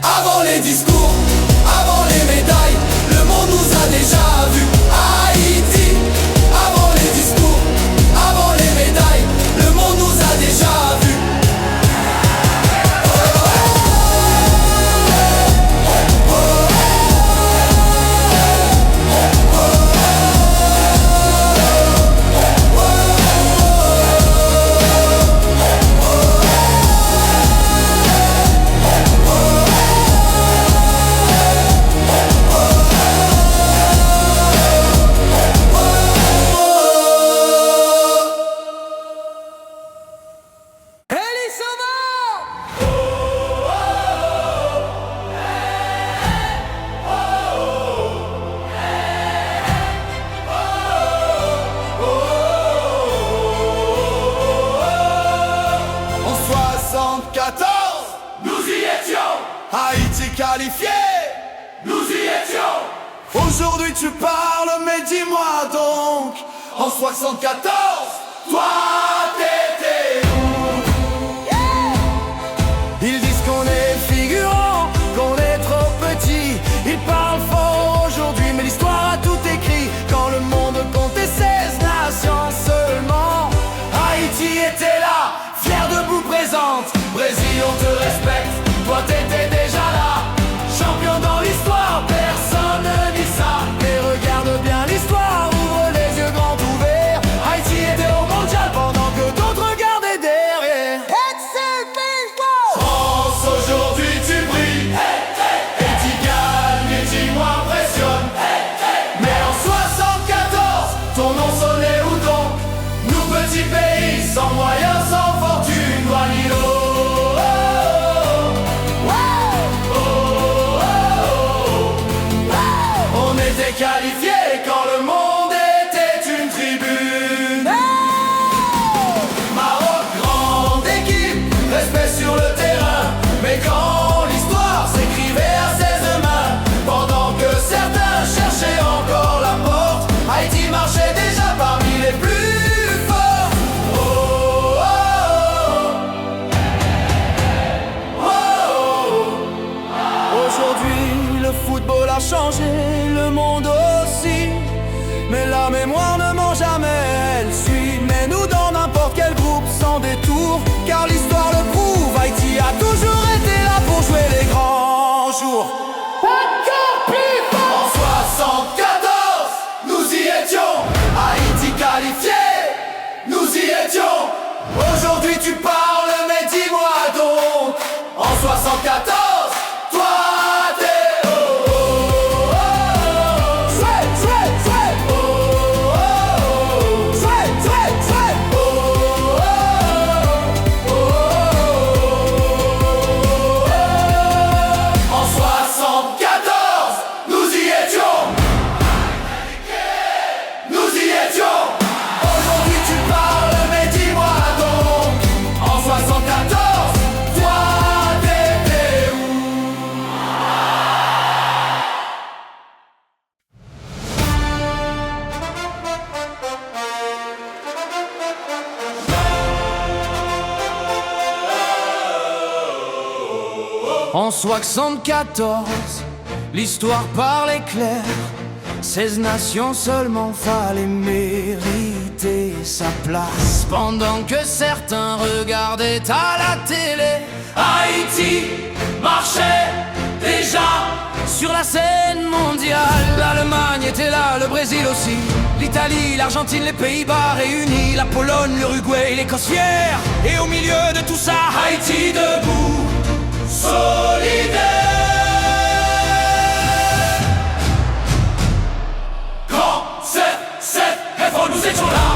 Avant les discours, avant les médailles, le monde nous a déjà vus. Haïti. Avant les discours, avant les médailles, le monde nous a déjà vus. En 74, nous y étions. Haïti qualifié, nous y étions. Aujourd'hui tu parles, mais dis-moi donc, en 74, toi t'étais où? Ils disent qu'on est figurant, qu'on est trop petit. Ils parlent fort aujourd'hui, mais l'histoire a tout écrit. Quand le monde comptait 16 nations seulement, Haïti était là, fière, debout, présente. Brésil, on te respecte, toi t'étais déjà là. Champion dans l'histoire, personne ne dit ça. Mais regarde bien l'histoire, ouvre les yeux grands ouverts. Haïti était au mondial pendant que d'autres regardaient derrière. France, aujourd'hui tu brilles. Et tu gagnes et tu m'impressionnes. Mais en 74, ton nom sonnait où donc? Nous petits pays, sans moyens, sans fortune, Guanilo. On était qualifiés quand le monde était une tribune. Maroc, grande équipe, respect sur le terrain. Mais quand l'histoire s'écrivait à 16 mains, pendant que certains cherchaient encore la porte, Haïti marchait déjà parmi les plus forts. Oh, oh, oh, oh. Aujourd'hui, le football a changé, le monde aussi. Mais la mémoire ne ment jamais, elle suit. Mets-nous dans n'importe quel groupe sans détour, car l'histoire le prouve. Haïti a toujours été là pour jouer les grands jours. En 74, nous y étions. Haïti qualifié, nous y étions. Aujourd'hui tu parles, mais dis-moi donc, en 74, toi t'es en 74, nous y étions. Nous y étions. Aujourd'hui tu parles, mais dis-moi donc, en 74, toi t'étais où? En 74, l'histoire parlait clair. 16 nations seulement, fallait mériter sa place. Pendant que certains regardaient à la télé, Haïti marchait déjà sur la scène mondiale. L'Allemagne était là, le Brésil aussi, l'Italie, l'Argentine, les Pays-Bas réunis, la Pologne, l'Uruguay, l'Écosse fière. Et au milieu de tout ça, Haïti debout, solidaire. Grand 7-7, nous étions là.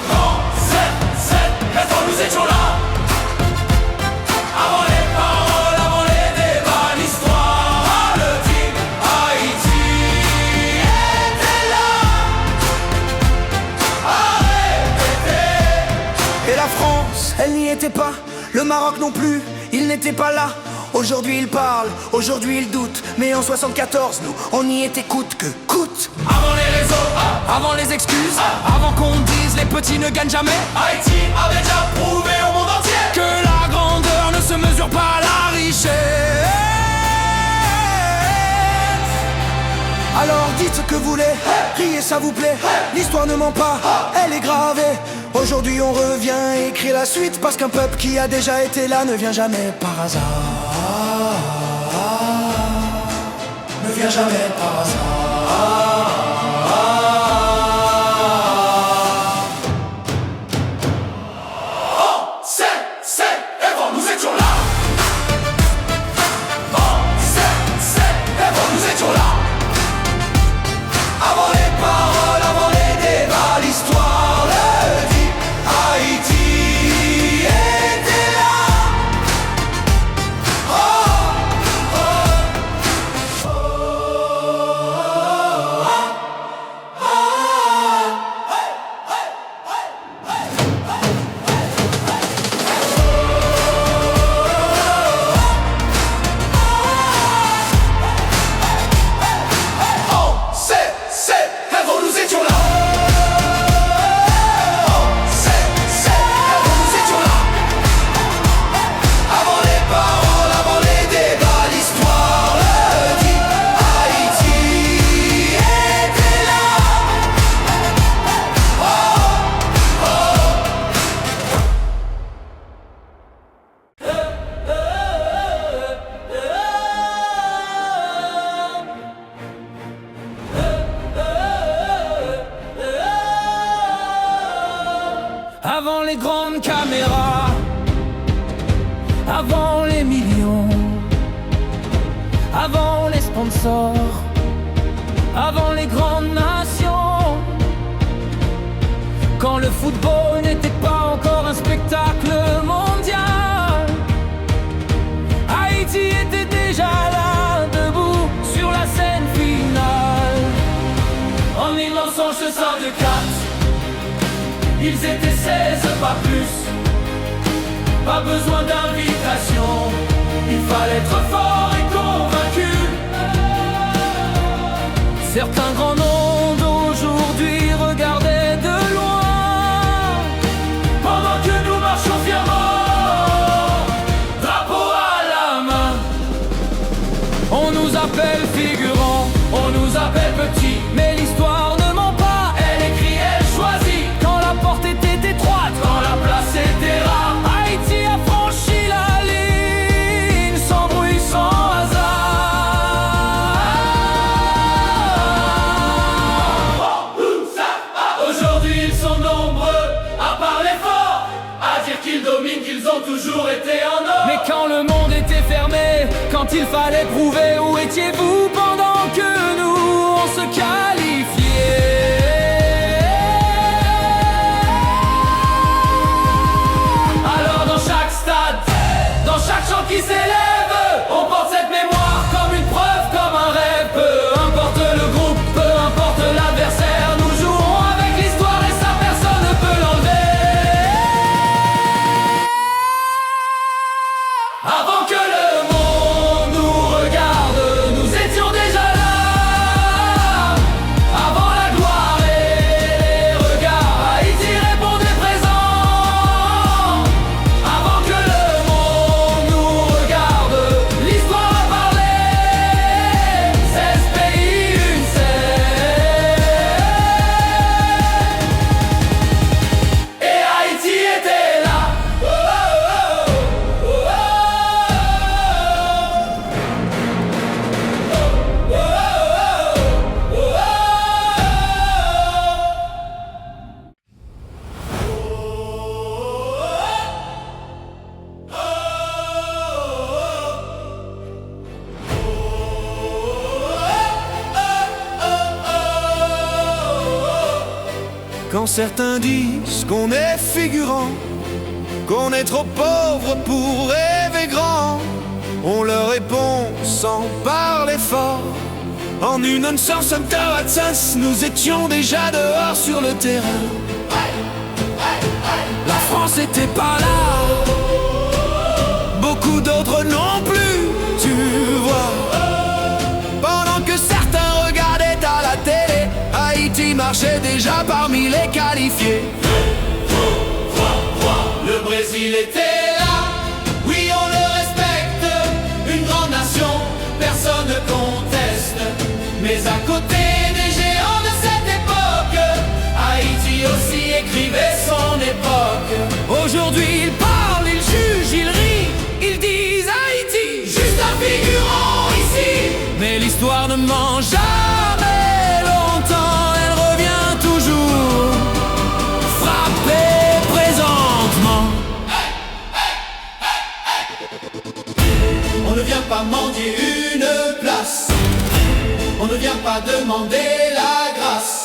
Grand 7-7, nous étions là. Avant les paroles, avant les débats, l'histoire le dit. Haïti était là. À répéter. et la France, elle n'y était pas. Le Maroc non plus, il n'était pas là. Aujourd'hui il parle, aujourd'hui il doute. Mais en 74, nous, on y était coûte que coûte. Avant les réseaux, Avant les excuses, avant qu'on dise les petits ne gagnent jamais, Haïti avait déjà prouvé au monde entier que la grandeur ne se mesure pas à la richesse. Alors dites ce que vous voulez, criez ça vous plaît. L'histoire ne ment pas, elle est gravée. Aujourd'hui on revient écrire la suite, parce qu'un peuple qui a déjà été là ne vient jamais par hasard. Ne vient jamais par hasard. Nous étions là. Oh, nous étions là. Avant les paroles, avant les débats, l'histoire le dit. Haïti était là. Oh, oh, oh, oh, oh. Nous étions là. Oh, nous étions là. Avant les paroles, avant les débats, l'histoire le dit. Haïti était là. Oh, oh. Avant les grandes caméras, avant les millions, avant les sponsors, avant les grandes nations, quand le football n'était pas encore un spectacle mondial, Haïti était déjà là, debout sur la scène finale. En 1964, ils étaient 16, pas plus. Pas besoin d'invitation, il fallait être fort et convaincu. Certains grands noms d'aujourd'hui regardaient de loin, Pendant que nous marchions fièrement, drapeau à la main. on nous appelle figurants, On nous appelle petits, mais l'histoire ne ment pas. elle écrit, elle choisit. Quand la porte était étroite, Quand la place était rare, Haïti a franchi la ligne, sans bruit, sans hasard. aujourd'hui ils sont nombreux à parler fort, à dire qu'ils dominent, qu'ils ont toujours été en or. Mais quand le monde était fermé, quand il fallait prouver, où étiez-vous pendant que nous on se qualifiait? Alors dans chaque stade, dans chaque chant qui s'élève, on porte cette mémoire comme une preuve, comme un rêve. Peu importe le groupe, peu importe l'adversaire, nous jouerons avec l'histoire et ça personne ne peut l'enlever. Avant que le monde nous regarde, nous étions déjà là. Avant la gloire et les regards, Haïti répondait présent. Avant que le monde nous regarde, l'histoire a parlé. 16 pays Quand certains disent qu'on est figurant, qu'on est trop pauvre pour rêver grand, on leur répond sans parler fort. En 1958, nous étions déjà dehors sur le terrain. La France était pas là, beaucoup d'autres non plus, tu vois. Pendant que certains regardaient à la télé, Haïti marchait déjà parmi les qualifiés. Le Brésil était là, oui on le respecte, une grande nation, personne ne conteste. Mais à côté des géants de cette époque, Haïti aussi écrivait son époque. Aujourd'hui ils parlent, ils jugent, ils rient, ils disent Haïti, Juste un figurant ici. mais l'histoire ne ment jamais longtemps, elle revient toujours, frappée présentement. On ne vient pas mendier une place, on ne vient pas demander la grâce.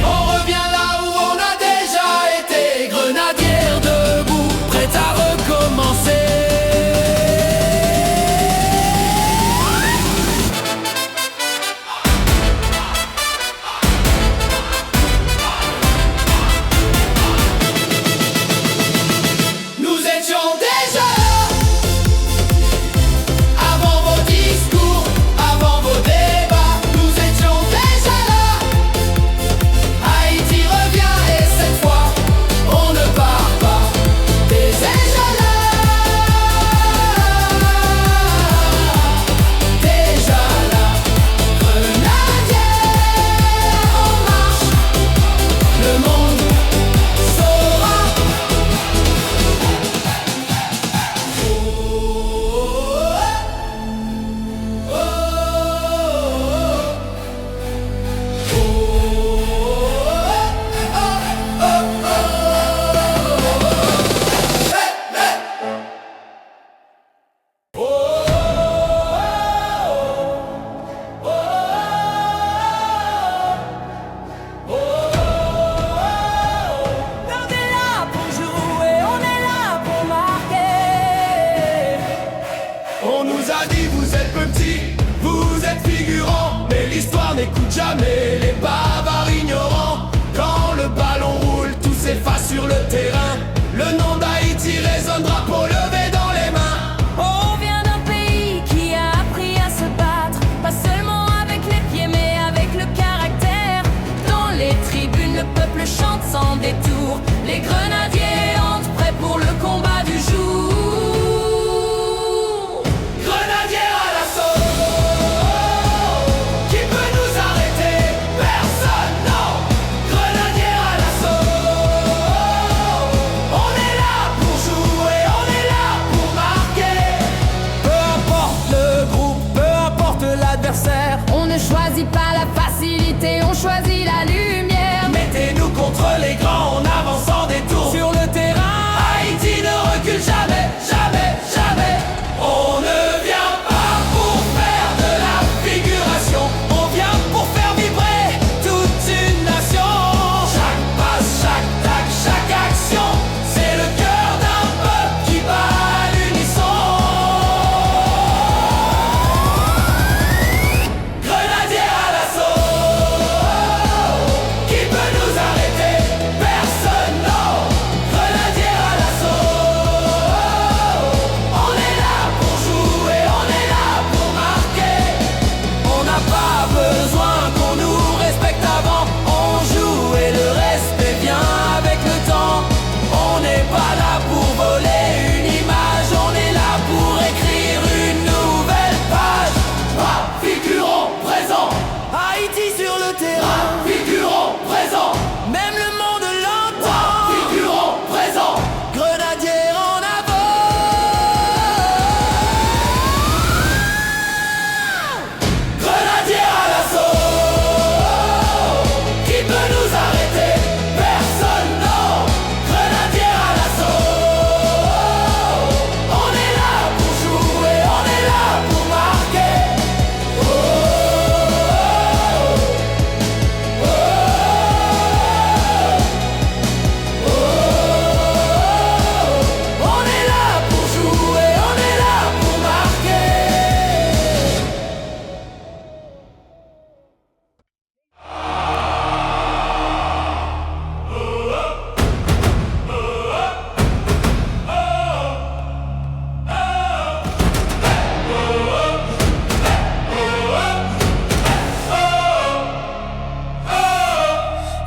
On revient là où on a déjà été, Grenadière debout, prête à recommencer. Nous étions déjà là, avant vos discours, avant vos débats. Nous étions déjà là. Haïti revient et cette fois, on ne part pas. Déjà là, déjà là. Grenadiers en marche, le monde saura. On est là pour jouer, on est là pour marquer. On nous a dit vous êtes petits, vous êtes figurants, mais l'histoire n'écoute jamais les bavards ignorants. Quand le ballon roule, tout s'efface sur le terrain. Le nom d'Haïti résonne, drapeau levé dans les mains. On vient d'un pays qui a appris à se battre, pas seulement avec les pieds mais avec le caractère. Dans les tribunes, le peuple chante sans détour. Les grenadiers entrent prêts pour le combat du jour. Grenadière à l'assaut, qui peut nous arrêter? Personne, non.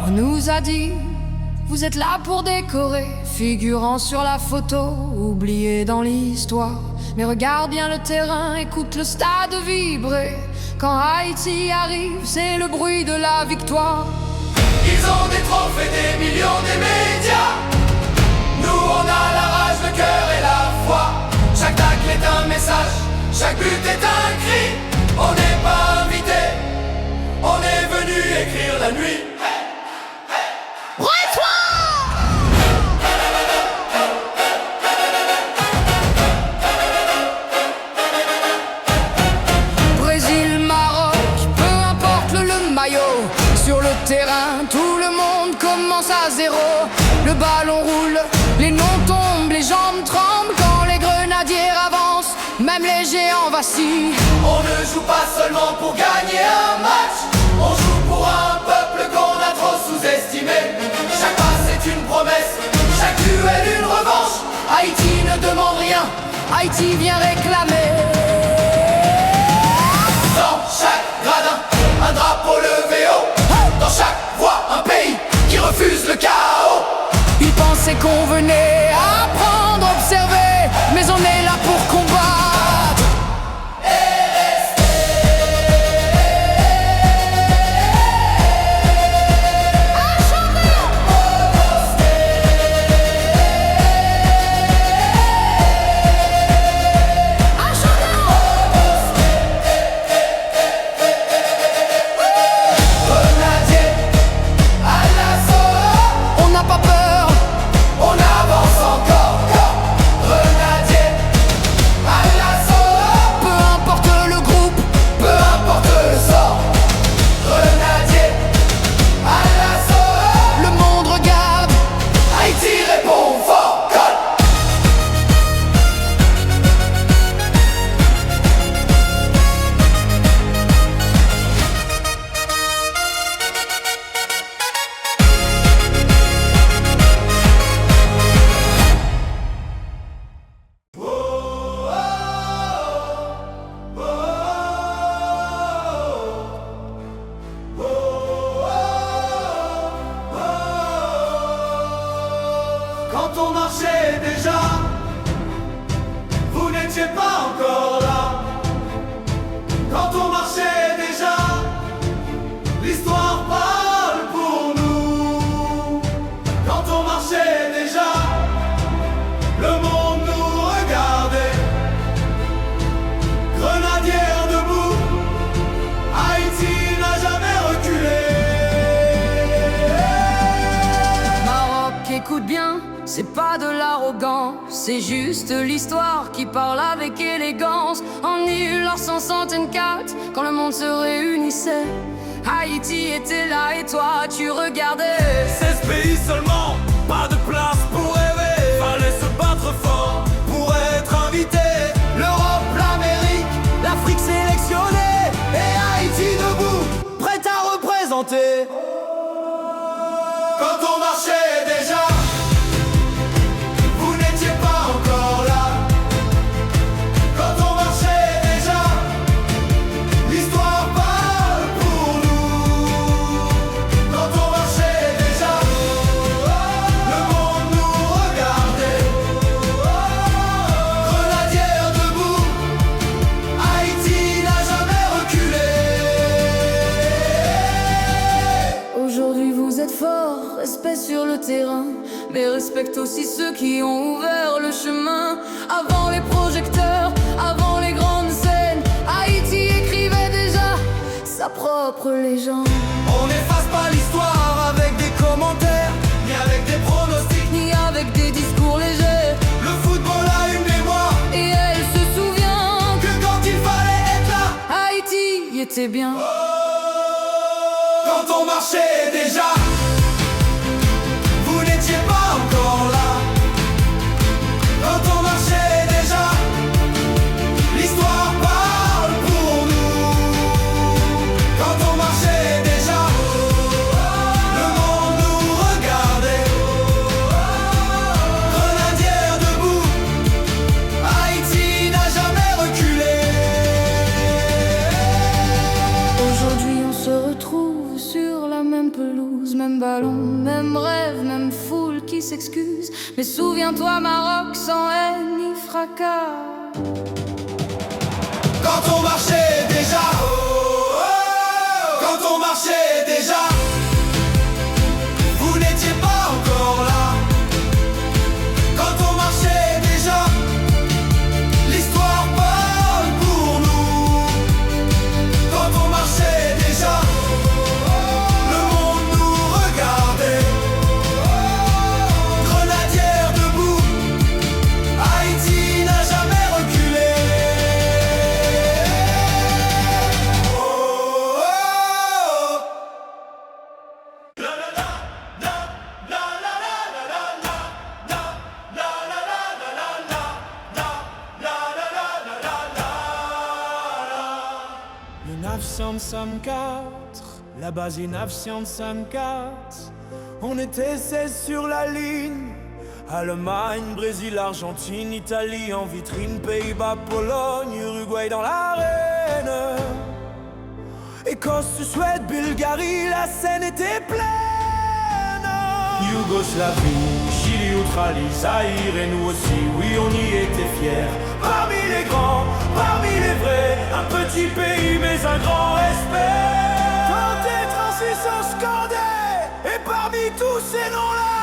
On nous a dit, vous êtes là pour décorer, figurant sur la photo, oublié dans l'histoire. Mais regarde bien le terrain, écoute le stade vibrer. Quand Haïti arrive, c'est le bruit de la victoire. Ils ont des trophées, des millions, des médias. Nous on a la rage, le cœur et la foi. Chaque tacle est un message, chaque but est un cri. On n'est pas invité, on est venu écrire la nuit. Brésil, Maroc, peu importe le maillot. Sur le terrain, tout le monde commence à zéro. Le ballon roule, les noms tombent, les jambes tremblent. Quand les grenadiers avancent, même les géants vacillent. On ne joue pas seulement pour gagner un match, on joue pour un peuple qu'on a trop sous-estimé. Chaque passe est une promesse, chaque duel une revanche. Haïti ne demande rien, Haïti vient réclamer. Dans chaque gradin, un drapeau levé haut. Dans chaque voix, un pays qui refuse le chaos. Ils pensaient qu'on venait apprendre, observer, mais on est là pour combattre. Quand on marchait déjà, vous n'étiez pas encore là. Quand on marchait déjà, l'histoire parle pour nous. Quand on marchait déjà, le monde nous regardait. Grenadiers debout, Haïti n'a jamais reculé. Maroc, écoute bien, c'est pas de l'arrogance, c'est juste l'histoire qui parle avec élégance. En 1964, quand le monde se réunissait, Haïti était là et toi tu regardais. 16 pays seulement, pas de place pour rêver. Fallait se battre fort pour être invité. L'Europe, l'Amérique, l'Afrique sélectionnée. Et Haïti debout, prête à représenter. Quand on marchait déjà, vous n'étiez pas encore là. Quand on marchait déjà, l'histoire parle pour nous. Quand on marchait déjà, le monde nous regardait. Grenadiers debout, Haïti n'a jamais reculé. Aujourd'hui vous êtes forts, respect sur le terrain, mais respecte aussi ceux qui ont ouvert le chemin. Avant les projecteurs, avant les grandes scènes, Haïti écrivait déjà sa propre légende. On n'efface pas l'histoire avec des commentaires, ni avec des pronostics, Ni avec des discours légers, le football a une mémoire. et elle se souvient Que quand il fallait être là, que Haïti y était bien. quand on marchait déjà, vous n'étiez pas encore là. Quand on marchait déjà, l'histoire parle pour nous. Quand on marchait déjà, le monde nous regardait. Grenadiers debout, Haïti n'a jamais reculé. Aujourd'hui on se retrouve sur la même pelouse, même excuses. Mais souviens-toi, Maroc sans haine ni fracas. Quand on marchait déjà, quand on marchait déjà, vous n'étiez pas encore là. Quand on marchait déjà, l'histoire parle pour nous. Quand on marchait déjà, le monde nous regardait. Grenadière debout, Haïti n'a jamais reculé. Le 954, la base est 954. On était 16 sur la ligne. Allemagne, Brésil, Argentine, Italie en vitrine, Pays-Bas, Pologne, Uruguay dans l'arène. Écosse, Suède, Bulgarie, la scène était pleine. Yougoslavie, Chili, Australie, Zaïre et nous aussi, oui on y était fiers. Parmi les grands, parmi les vrais, un petit pays mais un grand respect. Quand et Francis on scandait, et parmi tous ces noms-là,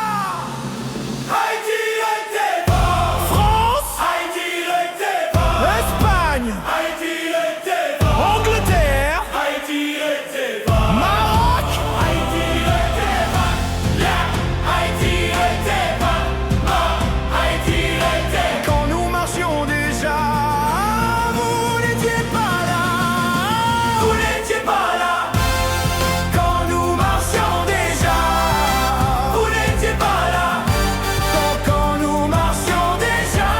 Haïti était fort. France, Haïti était fort. Espagne, Haïti était fort. Angleterre, Haïti était fort. Maroc, Haïti était fort. Haïti était fort. Haïti était. Quand nous marchions déjà, vous n'étiez pas là. Vous n'étiez pas là. Quand nous marchions déjà, vous n'étiez pas là. Quand nous marchions déjà,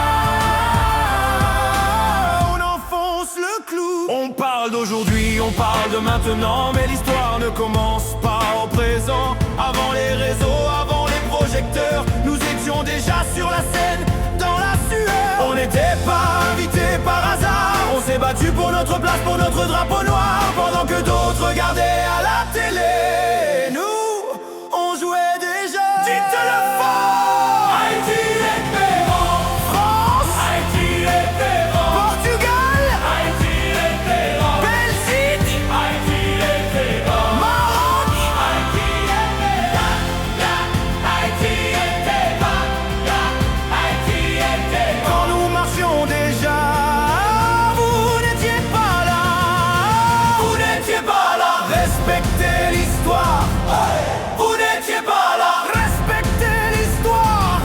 on enfonce le clou. On parle d'aujourd'hui, on parle de maintenant, mais l'histoire ne commence pas au présent. Avant les réseaux, avant les projecteurs, nous étions déjà sur la scène, dans la sueur. On n'était pas invités par hasard, on s'est battu pour notre place, pour notre drapeau noir, pendant que d'autres regardaient à la télé. Nous, on jouait déjà. Dites-le fort. Haïti était bon. France, Haïti était bon. Portugal, Haïti était bon. Belgique, Haïti était bon. Maroc, Haïti était bon. Haïti était bon. Haïti était bon. Quand nous marchions déjà, vous n'étiez pas là. Vous n'étiez pas là. Respectez l'histoire. Vous n'étiez pas là. Respectez l'histoire.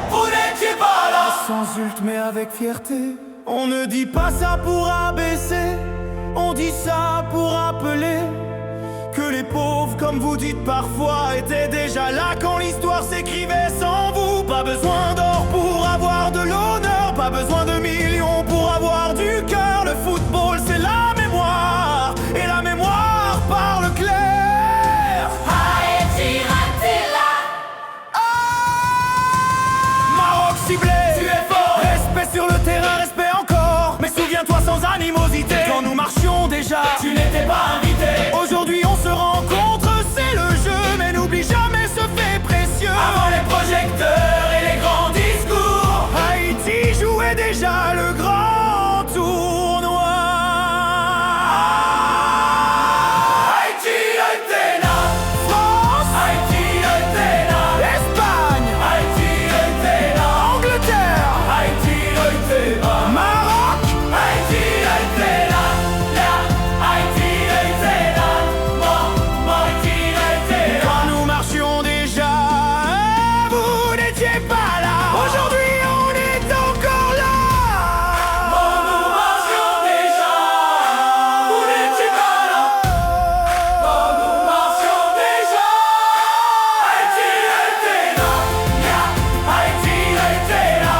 Vous n'étiez pas là. Sans insulte mais avec fierté. On ne dit pas ça pour abaisser, on dit ça pour rappeler que les pauvres, comme vous dites parfois, étaient déjà là quand l'histoire s'écrivait sans vous. Pas besoin d'or pour avoir de l'honneur, pas besoin de millions pour avoir du cœur. Le football c'est la mémoire, et la mémoire parle clair. Haïti raté là. Maroc ciblé, tu es fort. Respect sur le terrain, respect encore. Mais souviens-toi sans animosité, quand nous marchions déjà, tu n'étais pas invité. Aujourd'hui on se rencontre, c'est le jeu, mais n'oublie jamais ce fait précieux. Avant les projecteurs et les grands discours, Haïti jouait déjà le grand tournoi. Haïti était là. France, Haïti était là. Espagne, Haïti était là. Angleterre, Haïti était là. Maroc, Haïti était là. Haïti était là. Haïti était là. Quand nous marchions déjà, vous n'étiez pas là. Aujourd'hui on est encore là. Quand nous marchions déjà, vous n'étiez pas là. Quand nous marchions déjà, Haïti était là. Haïti était là.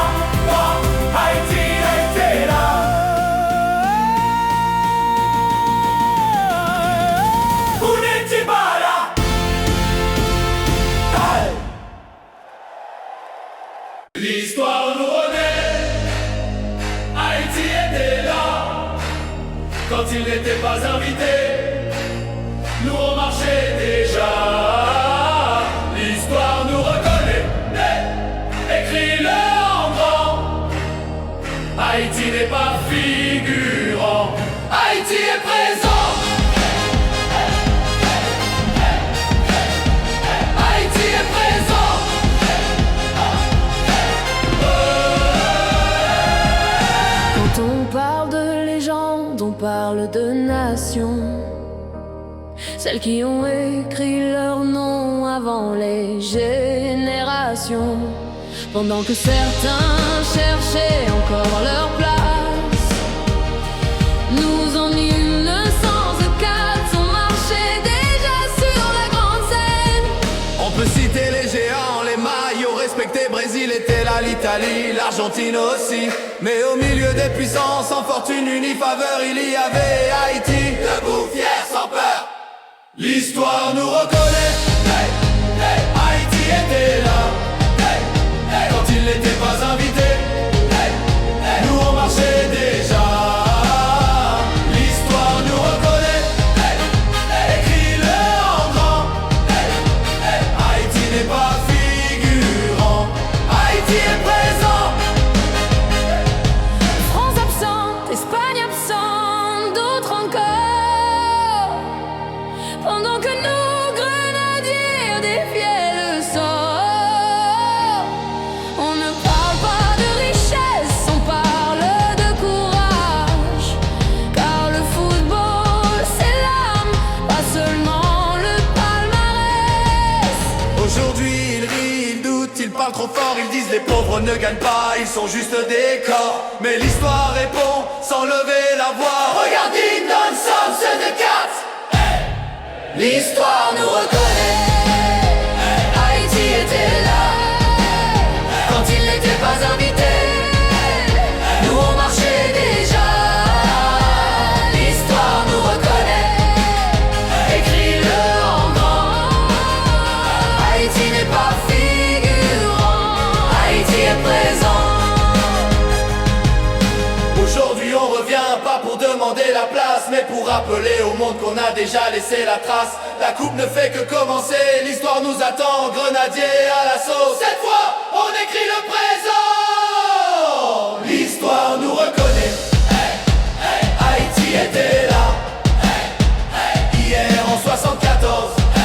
Haïti était là. Vous n'étiez pas là. L'histoire nous renaît. Haïti était là quand il n'était pas invité. Nous on marchait déjà. L'histoire nous reconnaît. monde, on parle de nations, celles qui ont écrit leur nom avant les générations. Pendant que certains cherchaient encore leur place, nous en 1904 on marchait déjà sur la grande scène. On peut citer les géants, les maillots respectés. Brésil était là, l'Italie, l'Argentine aussi. Mais au milieu des puissances, sans fortune unie faveur, il y avait Haïti, debout, fier, sans peur. L'histoire nous reconnaît, hey, hey, Haïti était là, hey, hey, quand il n'était pas invité, hey, hey, nous on marchait déjà. L'histoire nous reconnaît, hey, hey, écris-le en grand, hey, hey, Haïti n'est pas figurant, Haïti est présent. France absente, Espagne absente, d'autres encore. Pendant que nos grenadiers défiaient le sort, on ne parle pas de richesse, on parle de courage. Car le football c'est l'âme, pas seulement le palmarès. Aujourd'hui ils rient, ils doutent, ils parlent trop fort. Ils disent les pauvres ne gagnent pas, ils sont juste des corps. Mais l'histoire répond sans lever la voix. Regarde, ils donnent somme ceux de quatre. L'histoire nous reconnaît, Haïti était là, quand il n'était pas invité, nous on marchait déjà. L'histoire nous reconnaît, écris-le en grand. Haïti n'est pas figurant, Haïti est présent. Aujourd'hui on revient pas pour demander la place, mais pour rappeler au monde qu'on a déjà laissé la trace. La coupe ne fait que commencer, l'histoire nous attend, grenadier à l'assaut. Cette fois, on écrit le présent. L'histoire nous reconnaît, hey, hey, Haïti était là, hey, hey, hier en 74, hey,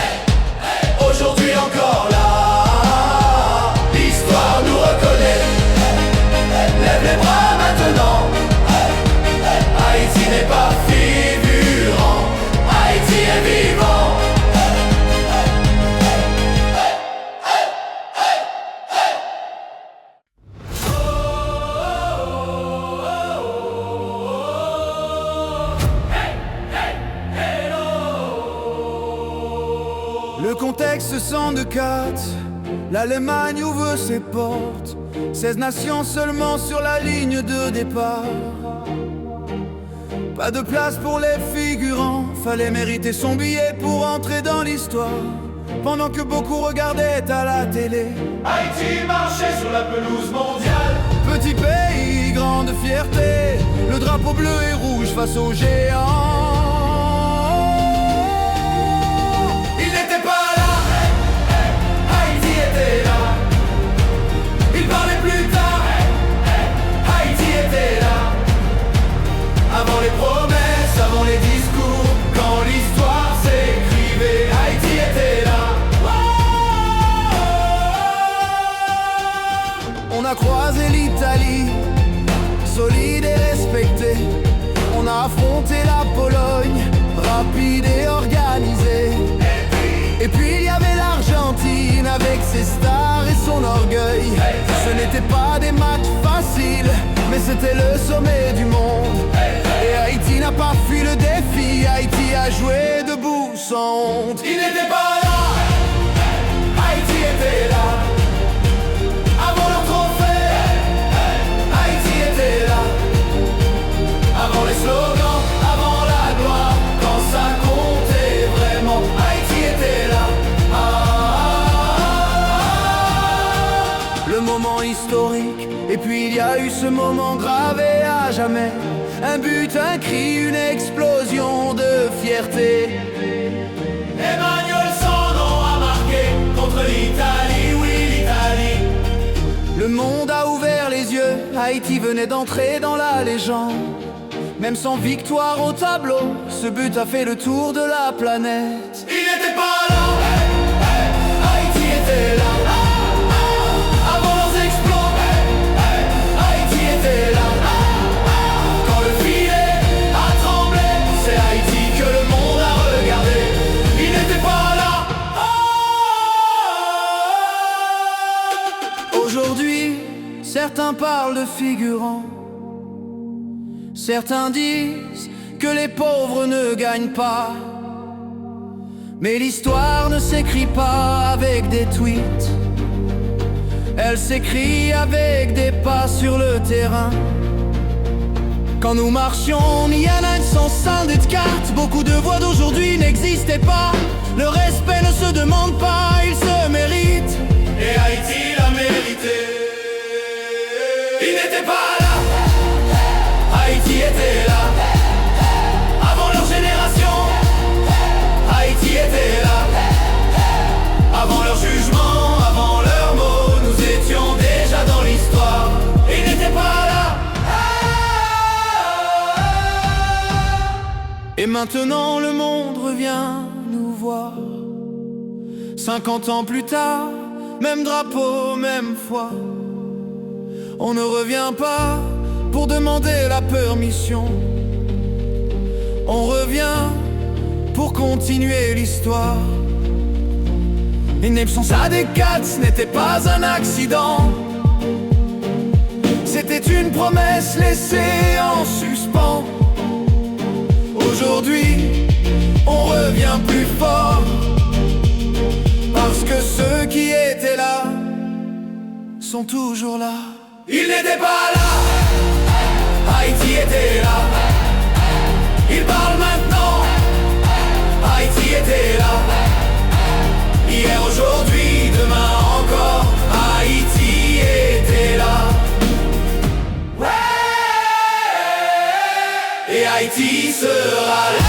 hey, aujourd'hui encore là. L'histoire nous reconnaît, hey, hey, lève les bras maintenant. Haïti n'est pas figurant, Haïti est vivant. Le contexte 104, l'Allemagne ouvre ses portes. 16 nations seulement sur la ligne de départ. Pas de place pour les figurants, fallait mériter son billet pour entrer dans l'histoire. Pendant que beaucoup regardaient à la télé, Haïti marchait sur la pelouse mondiale. Petit pays, grande fierté, le drapeau bleu et rouge face aux géants. Il n'était pas là, Haïti était là. Il parlait plus tard, Haïti était là. Avant les promesses, avant les discours, quand l'histoire s'écrivait, Haïti était là. On a croisé l'Italie, solide et respecté. On a affronté la Pologne, rapide et organisée. Et puis il y avait l'Argentine avec ses stars et son orgueil. Ce n'était pas des matchs faciles, mais c'était le sommet du monde. Et Haïti n'a pas fui le défi, Haïti a joué debout sans honte. Il n'était pas là, Haïti était là. Avant leur trophée, Haïti était là. Avant les slogans, avant la gloire, quand ça comptait vraiment, Haïti était là. Le moment historique, et puis il y a eu ce moment gravé à jamais. Un but, un cri, une explosion de fierté. Emmanuel son nom a marqué contre l'Italie, oui l'Italie. Le monde a ouvert les yeux, Haïti venait d'entrer dans la légende. Même sans victoire au tableau, ce but a fait le tour de la planète. Il n'était pas là, Haïti était là. Avant leurs exploits, Haïti était là. Quand le filet a parle de figurants. Certains disent que les pauvres ne gagnent pas, mais l'histoire ne s'écrit pas avec des tweets. Elle s'écrit avec des pas sur le terrain. Quand nous marchions, ni un âne sans scindé de cartes. Beaucoup de voix d'aujourd'hui n'existaient pas. Le respect ne se demande pas, il se mérite. Et Haïti l'a mérité. Il n'était pas là, Haïti était là. Avant leur génération, Haïti était là. Avant leur jugement, avant leurs mots, nous étions déjà dans l'histoire. Il n'était pas là. Et maintenant le monde revient nous voir. 50 ans plus tard, même drapeau, même foi. On ne revient pas pour demander la permission. On revient pour continuer l'histoire. Une absence à des quatre, ce n'était pas un accident. C'était une promesse laissée en suspens. Aujourd'hui, on revient plus fort, parce que ceux qui étaient là sont toujours là. Il n'était pas là, Haïti était là. Il parle maintenant, Haïti était là. Hier, aujourd'hui, demain encore, Haïti était là. Et Haïti sera là.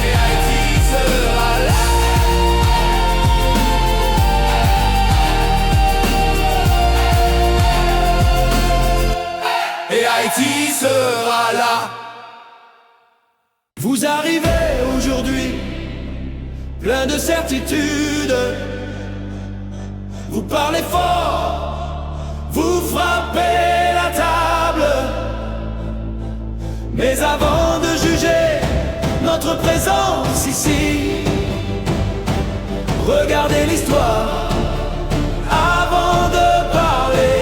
Et Haïti sera là. Et Haïti sera là. Vous arrivez aujourd'hui, plein de certitudes. Vous parlez fort, vous frappez la table. Mais avant de juger notre présence ici, regardez l'histoire avant de parler.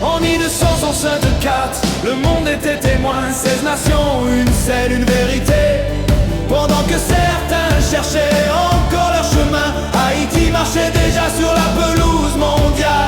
En 1964, le monde était témoin. 16 nations, une scène, une vérité. Pendant que certains cherchaient encore leur chemin, Haïti marchait déjà sur la pelouse mondiale.